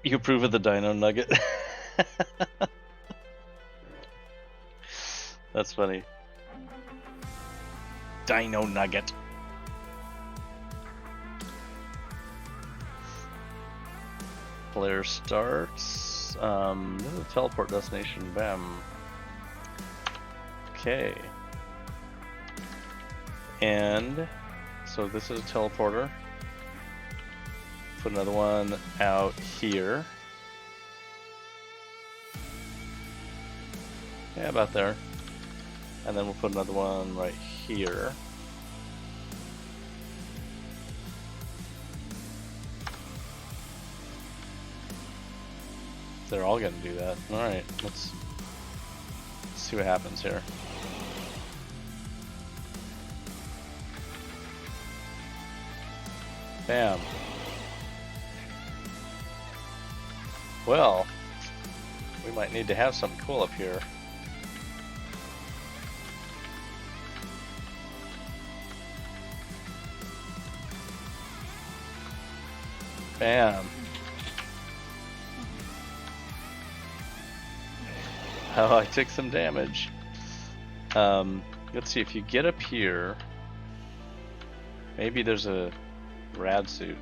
You approve of the Dino Nugget? That's funny. Dino Nugget. Player starts. This is a teleport destination. Bam. Okay. And so this is a teleporter. Put another one out here. Yeah, about there. And then we'll put another one right here. They're all gonna do that. Alright, let's see what happens here. Bam. Well, we might need to have something cool up here. Bam. Oh, I took some damage. Let's see, if you get up here, maybe there's a rad suit.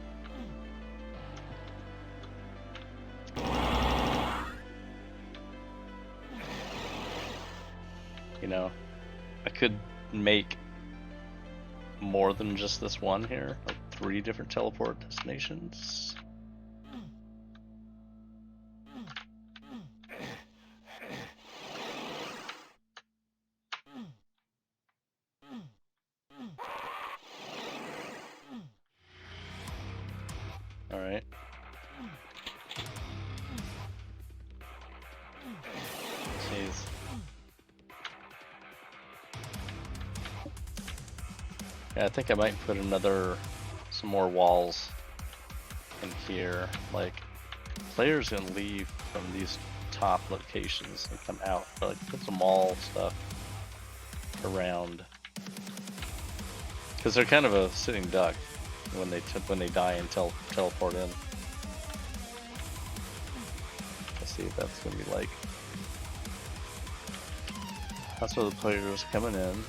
You know, I could make more than just this one here, like 3 different teleport destinations. All right. Jeez. Yeah, I think I might put some more walls in here. Like, players gonna leave from these top locations and come out, but like put some wall stuff around, because they're kind of a sitting duck when they die and teleport in. Let's see if that's gonna be like. That's where the players coming in.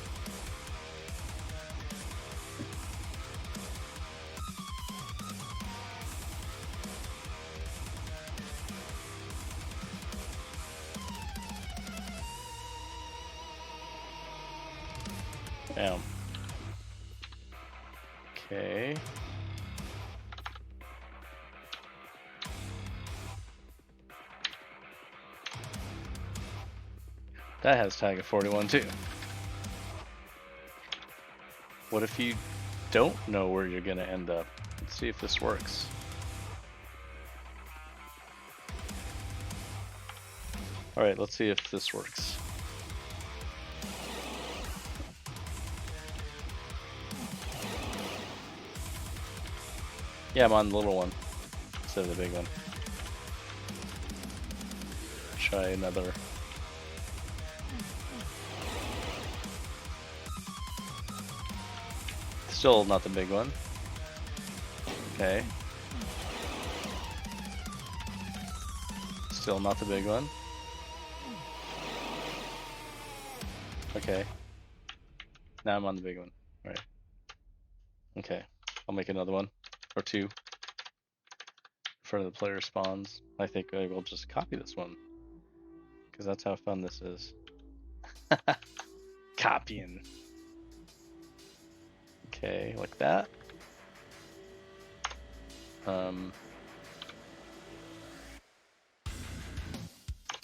Bam. Okay. That has tag of 41 too. What if you don't know where you're gonna end up? Let's see if this works. Alright, let's see if this works. Yeah, I'm on the little one instead of the big one. Try another. Still not the big one. Okay. Still not the big one. Okay. Now I'm on the big one. Alright. Okay. I'll make another one. Or 2. In front of the player spawns. I think I will just copy this one, because that's how fun this is. Copying. Okay, like that.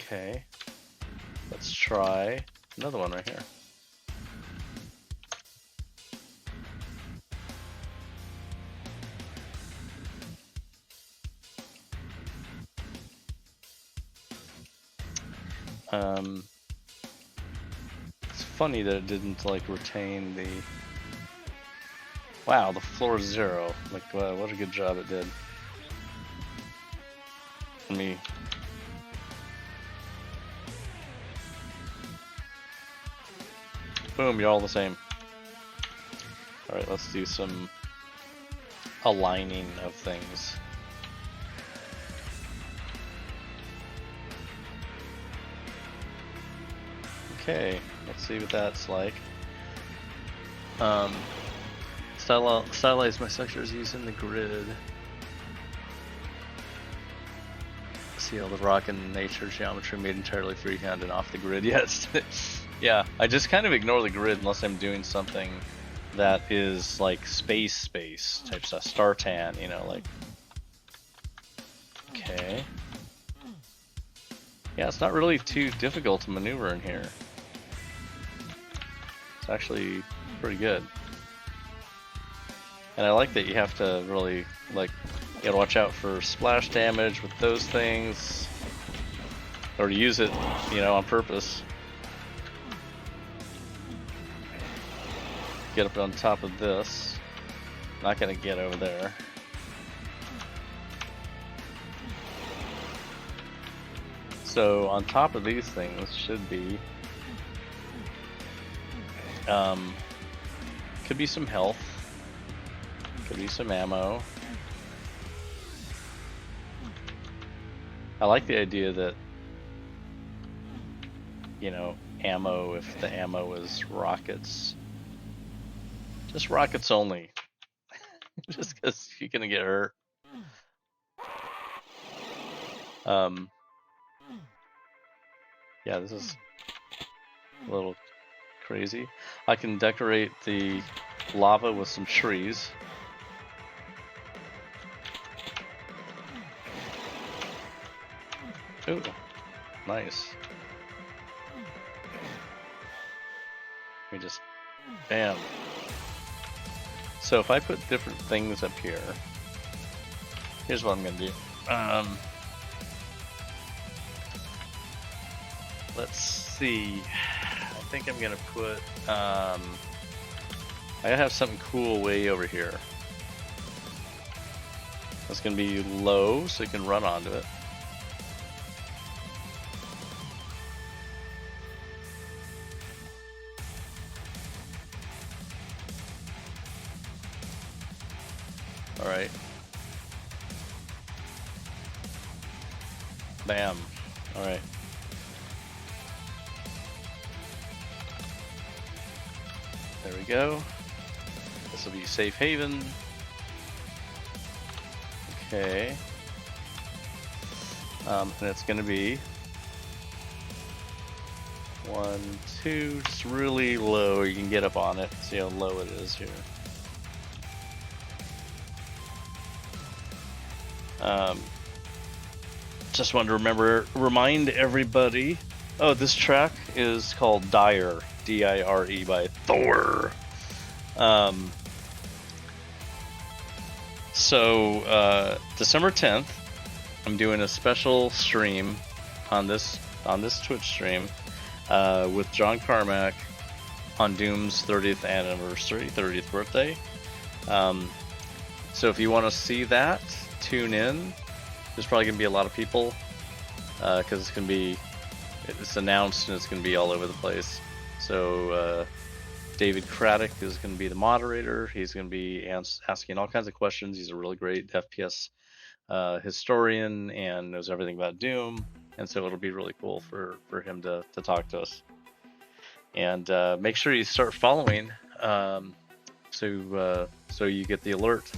Okay. Let's try another one right here. It's funny that it didn't like retain the. Wow, the floor is 0. Like, what a good job it did. Let me. Boom, you're all the same. Alright, let's do some aligning of things. Okay, let's see what that's like. Stylize my sectors using the grid. See all the rock and nature geometry made entirely freehand and off the grid. Yes. Yeah, I just kind of ignore the grid unless I'm doing something that is like space type stuff. Startan, you know, like. Okay. Yeah, it's not really too difficult to maneuver in here. It's actually pretty good. And I like that you have to really, like, you gotta watch out for splash damage with those things. Or to use it, you know, on purpose. Get up on top of this. Not gonna get over there. So on top of these things should be, could be some health, could be some ammo. I like the idea that, you know, ammo, if the ammo is rockets, just rockets only, just because you're gonna get hurt. Yeah, this is a little crazy. I can decorate the lava with some trees. Ooh, nice. We just, bam. So if I put different things up here, here's what I'm gonna do. Let's see. I think I'm gonna put, I gotta have something cool way over here. That's gonna be low so you can run onto it. All right. Bam. All right. There we go. This will be safe haven. Okay. And it's gonna be 1, 2, just really low. You can get up on it. See how low it is here. Just wanted to remind everybody. Oh, this track is called Dire, D-I-R-E by Thor. So December 10th, I'm doing a special stream on this Twitch stream with John Carmack on Doom's 30th anniversary, 30th birthday. So if you want to see that, tune in. There's probably gonna be a lot of people because it's announced and it's gonna be all over the place. So David Craddock is gonna be the moderator. He's gonna be asking all kinds of questions. He's a really great FPS historian and knows everything about Doom, and so it'll be really cool for him to talk to us. And make sure you start following so you get the alert.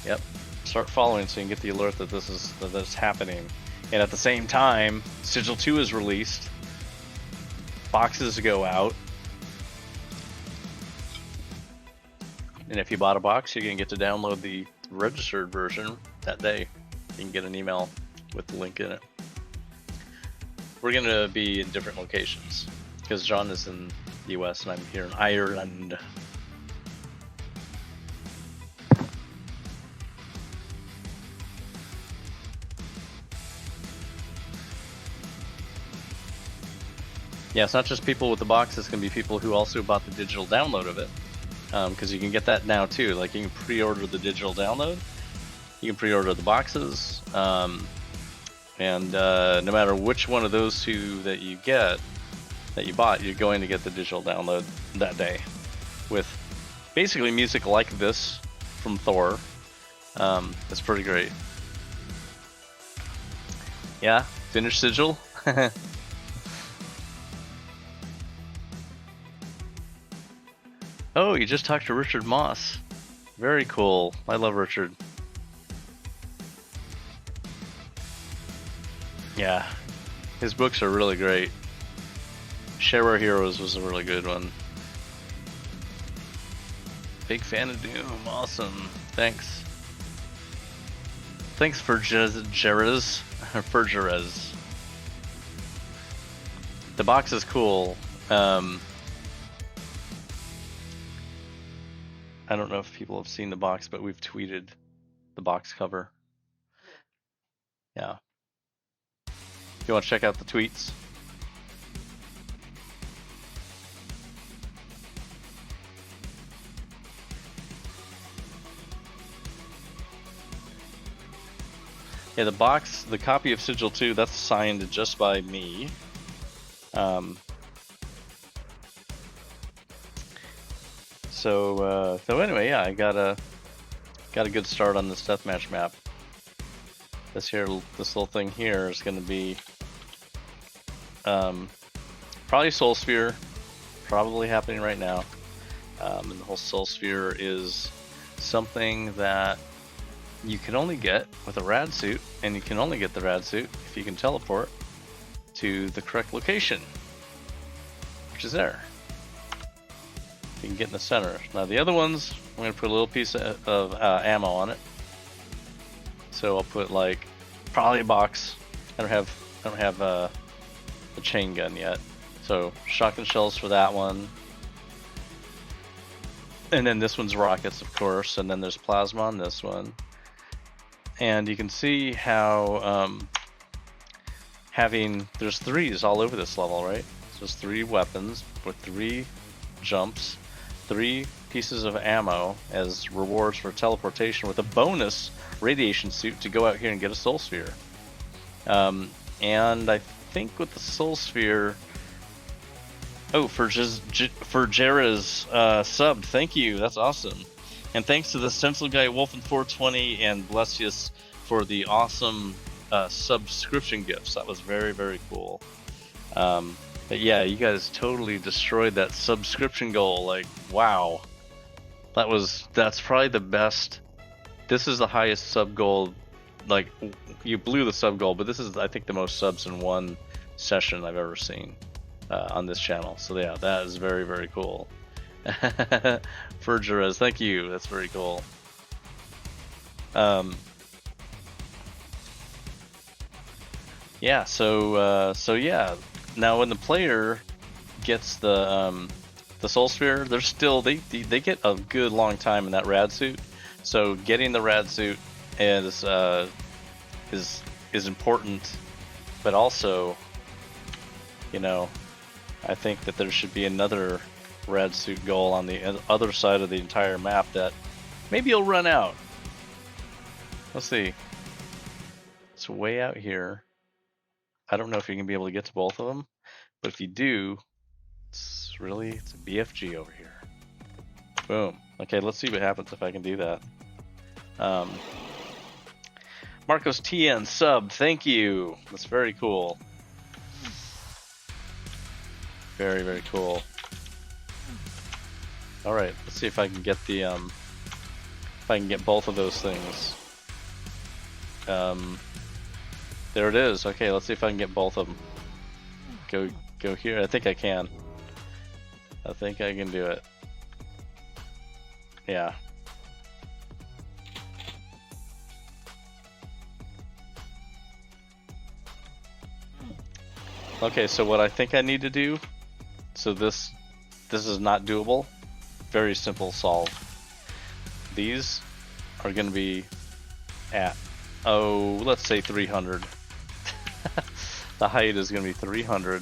Yep. Start following so you can get the alert that this is happening. And at the same time, Sigil 2 is released. Boxes go out. And if you bought a box, you're gonna get to download the registered version that day. You can get an email with the link in it. We're gonna be in different locations because John is in the US and I'm here in Ireland. Yeah, it's not just people with the box, it's going to be people who also bought the digital download of it. Because you can get that now too. Like you can pre-order the digital download, you can pre-order the boxes, and no matter which one of those two that you bought, you're going to get the digital download that day. With basically music like this from Thor. It's pretty great. Yeah, finish Sigil. Oh, you just talked to Richard Moss. Very cool. I love Richard. Yeah, his books are really great. Share Our Heroes was a really good one. Big fan of Doom. Awesome. Thanks. Thanks for Jerez. The box is cool. I don't know if people have seen the box, but we've tweeted the box cover. Yeah. If you want to check out the tweets. Yeah, the box, the copy of Sigil 2, that's signed just by me. So anyway, yeah, I got a good start on this deathmatch map. This little thing here is going to be probably Soul Sphere, probably happening right now. And the whole Soul Sphere is something that you can only get with a rad suit, and you can only get the rad suit if you can teleport to the correct location, which is there. You can get in the center. Now the other ones, I'm going to put a little piece of ammo on it. So I'll put like probably a box. I don't have a chain gun yet. So shotgun shells for that one. And then this one's rockets, of course. And then there's plasma on this one. And you can see how there's threes all over this level, right? So there's 3 weapons with 3 jumps, 3 pieces of ammo as rewards for teleportation with a bonus radiation suit to go out here and get a soul sphere. And I think with the soul sphere, for Jera's sub, thank you, that's awesome. And thanks to the Stencil Guy Wolfen420 and Blessius for the awesome subscription gifts. That was very, very cool. But yeah, you guys totally destroyed that subscription goal. Like, wow. That's probably the best. This is the highest sub goal. Like, you blew the sub goal, but this is, I think, the most subs in one session I've ever seen on this channel. So yeah, that is very, very cool. Fergerez, thank you. That's very cool. Yeah. So yeah. Now, when the player gets the soul sphere, they're still they get a good long time in that rad suit. So getting the rad suit is important, but also, you know, I think that there should be another rad suit goal on the other side of the entire map that maybe you'll run out. Let's see. It's way out here. I don't know if you're gonna be able to get to both of them, but if you do, it's a BFG over here. Boom. Okay, let's see what happens if I can do that. Marcos TN sub, thank you. That's very cool. Very, very cool. All right, let's see if I can get the if I can get both of those things. There it is. Okay, let's see if I can get both of them. Go here. I think I can. I think I can do it. Yeah. Okay, so what I think I need to do, so this is not doable. Very simple solve. These are going to be at, let's say 300. The height is going to be 300.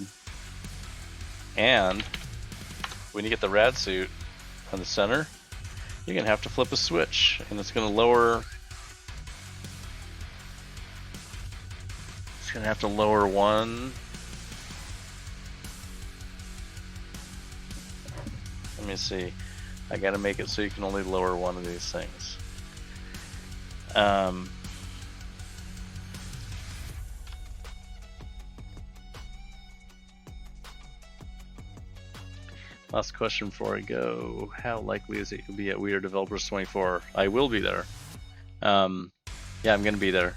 And when you get the rad suit on the center, you're going to have to flip a switch, and it's going to lower. It's going to have to lower one. Let me see. I got to make it so you can only lower one of these things. Last question before I go. How likely is it you'll be at We Are Developers 24? I will be there. Yeah, I'm going to be there.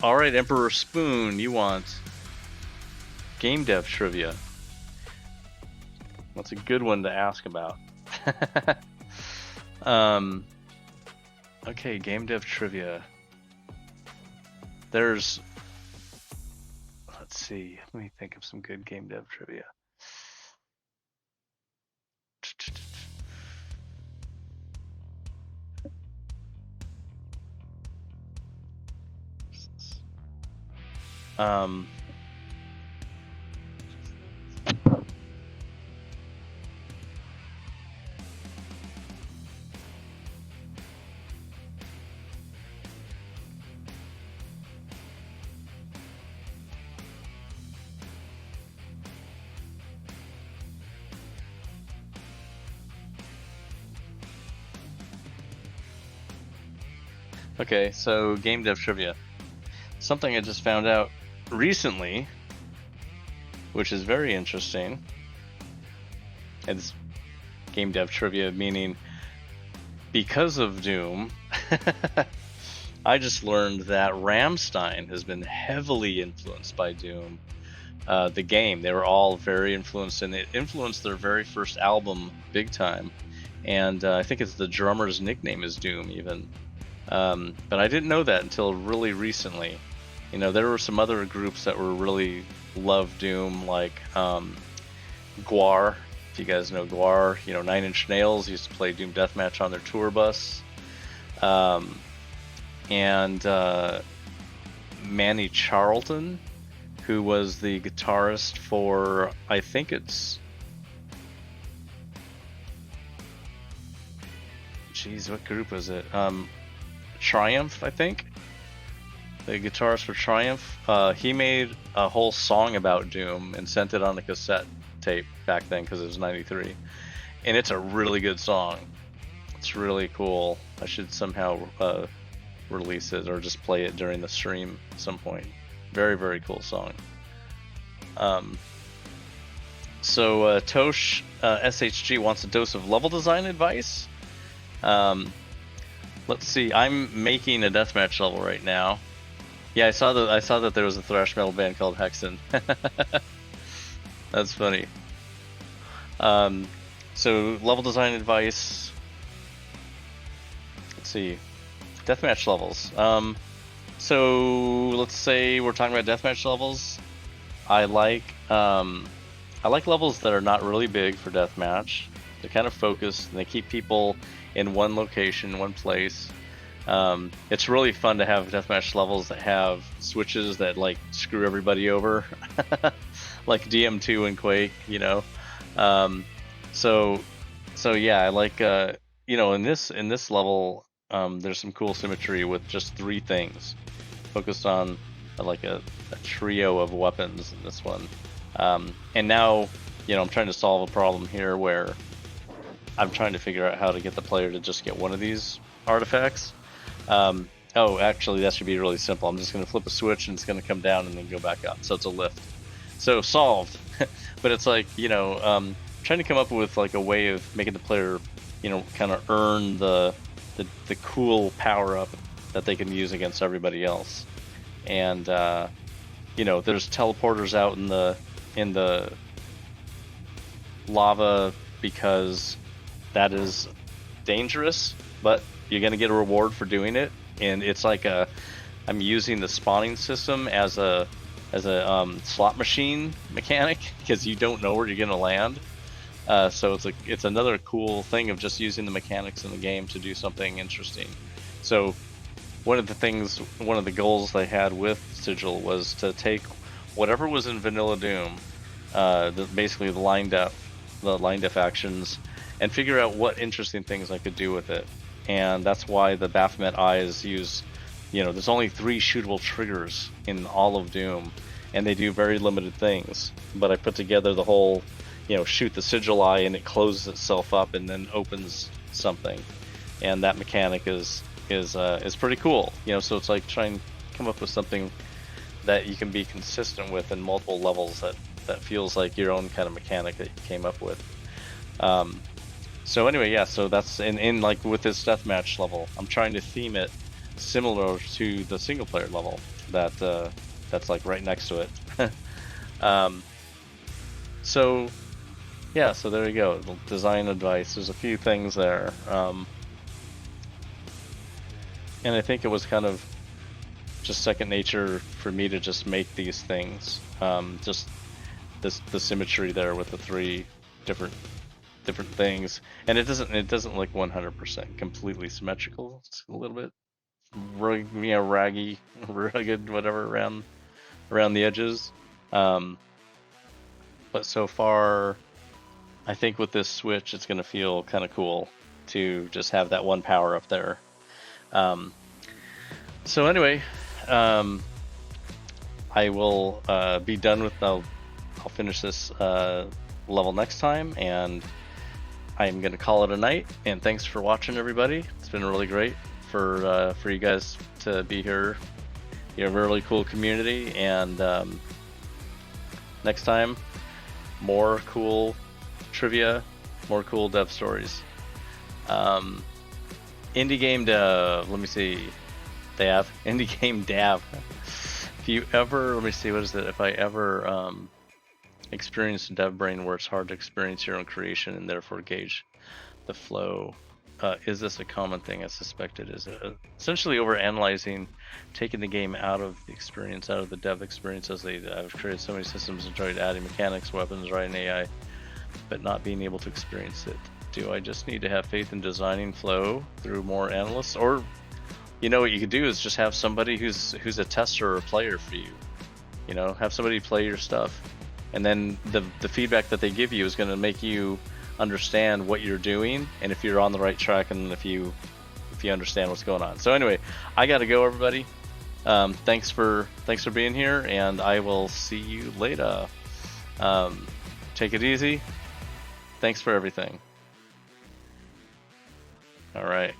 Alright, Emperor Spoon, you want game dev trivia. That's a good one to ask about. Okay, game dev trivia. Let's see, let me think of some good game dev trivia. Um, okay, so game dev trivia. Something I just found out recently, which is very interesting. It's game dev trivia, meaning because of Doom, I just learned that Rammstein has been heavily influenced by Doom. The game, they were all very influenced, and it influenced their very first album big time. And I think it's the drummer's nickname is Doom, even. But I didn't know that until really recently. You know, there were some other groups that were really loved Doom, like Guar. If you guys know Guar, you know, Nine Inch Nails used to play Doom Deathmatch on their tour bus. And Manny Charlton, who was the guitarist for, I think it's, geez, what group was it? Triumph, I think. The guitarist for Triumph. He made a whole song about Doom and sent it on a cassette tape back then because it was '93, and it's a really good song. It's really cool. I should somehow release it or just play it during the stream at some point. Very, very cool song. So Tosh SHG wants a dose of level design advice. Let's see. I'm making a deathmatch level right now. Yeah, I saw that there was a thrash metal band called Hexen. That's funny. So level design advice. Let's see. Deathmatch levels. So let's say we're talking about deathmatch levels. I like levels that are not really big for deathmatch. They're kind of focused, and they keep people in one location, one place. It's really fun to have deathmatch levels that have switches that like screw everybody over, like DM2 and Quake, you know. So yeah, I like you know, in this level, there's some cool symmetry with just 3 things focused on like a trio of weapons in this one. And now, you know, I'm trying to solve a problem here where I'm trying to figure out how to get the player to just get one of these artifacts. Oh, actually, that should be really simple. I'm just going to flip a switch and it's going to come down and then go back up. So it's a lift. So solved. But it's like, you know, trying to come up with like a way of making the player, you know, kind of earn the cool power up that they can use against everybody else. And you know, there's teleporters out in the lava because that is dangerous, but you're gonna get a reward for doing it. And it's like I'm using the spawning system as a slot machine mechanic because you don't know where you're gonna land. So it's another cool thing of just using the mechanics in the game to do something interesting. So one of the goals they had with Sigil was to take whatever was in Vanilla Doom, basically the line def actions, and figure out what interesting things I could do with it. And that's why the Baphomet eyes use, you know, there's only 3 shootable triggers in all of Doom, and they do very limited things. But I put together the whole, you know, shoot the Sigil eye and it closes itself up and then opens something, and that mechanic is pretty cool. You know, so it's like trying to come up with something that you can be consistent with in multiple levels that feels like your own kind of mechanic that you came up with. So anyway, yeah, so that's in like with this deathmatch level, I'm trying to theme it similar to the single player level that's like right next to it. So yeah, so there you go. Design advice. There's a few things there. And I think it was kind of just second nature for me to just make these things. Just the symmetry there with the 3 different things, and it doesn't look 100% completely symmetrical. It's a little bit raggy, rugged, whatever around around the edges. But so far, I think with this switch, it's going to feel kind of cool to just have that one power up there. So anyway, I will be done with. I'll finish this level next time, and I'm going to call it a night. And thanks for watching, everybody. It's been really great for you guys to be here. You have a really cool community, and next time, more cool trivia, more cool dev stories. Indie game dev. Let me see. Indie game dev. If you ever, let me see, what is it? If I ever experience dev brain where it's hard to experience your own creation and therefore gauge the flow, is this a common thing? I suspect it is. Essentially overanalyzing, taking the game out of the experience, out of the dev experience, as I've created so many systems, enjoyed adding mechanics, weapons, writing AI, but not being able to experience it. Do I just need to have faith in designing flow through more analysts? Or, you know, what you could do is just have somebody who's a tester or a player for you. You know, have somebody play your stuff, and then the feedback that they give you is going to make you understand what you're doing and if you're on the right track, and if you understand what's going on. So anyway, I got to go, everybody. Thanks for being here, and I will see you later. Take it easy. Thanks for everything. All right.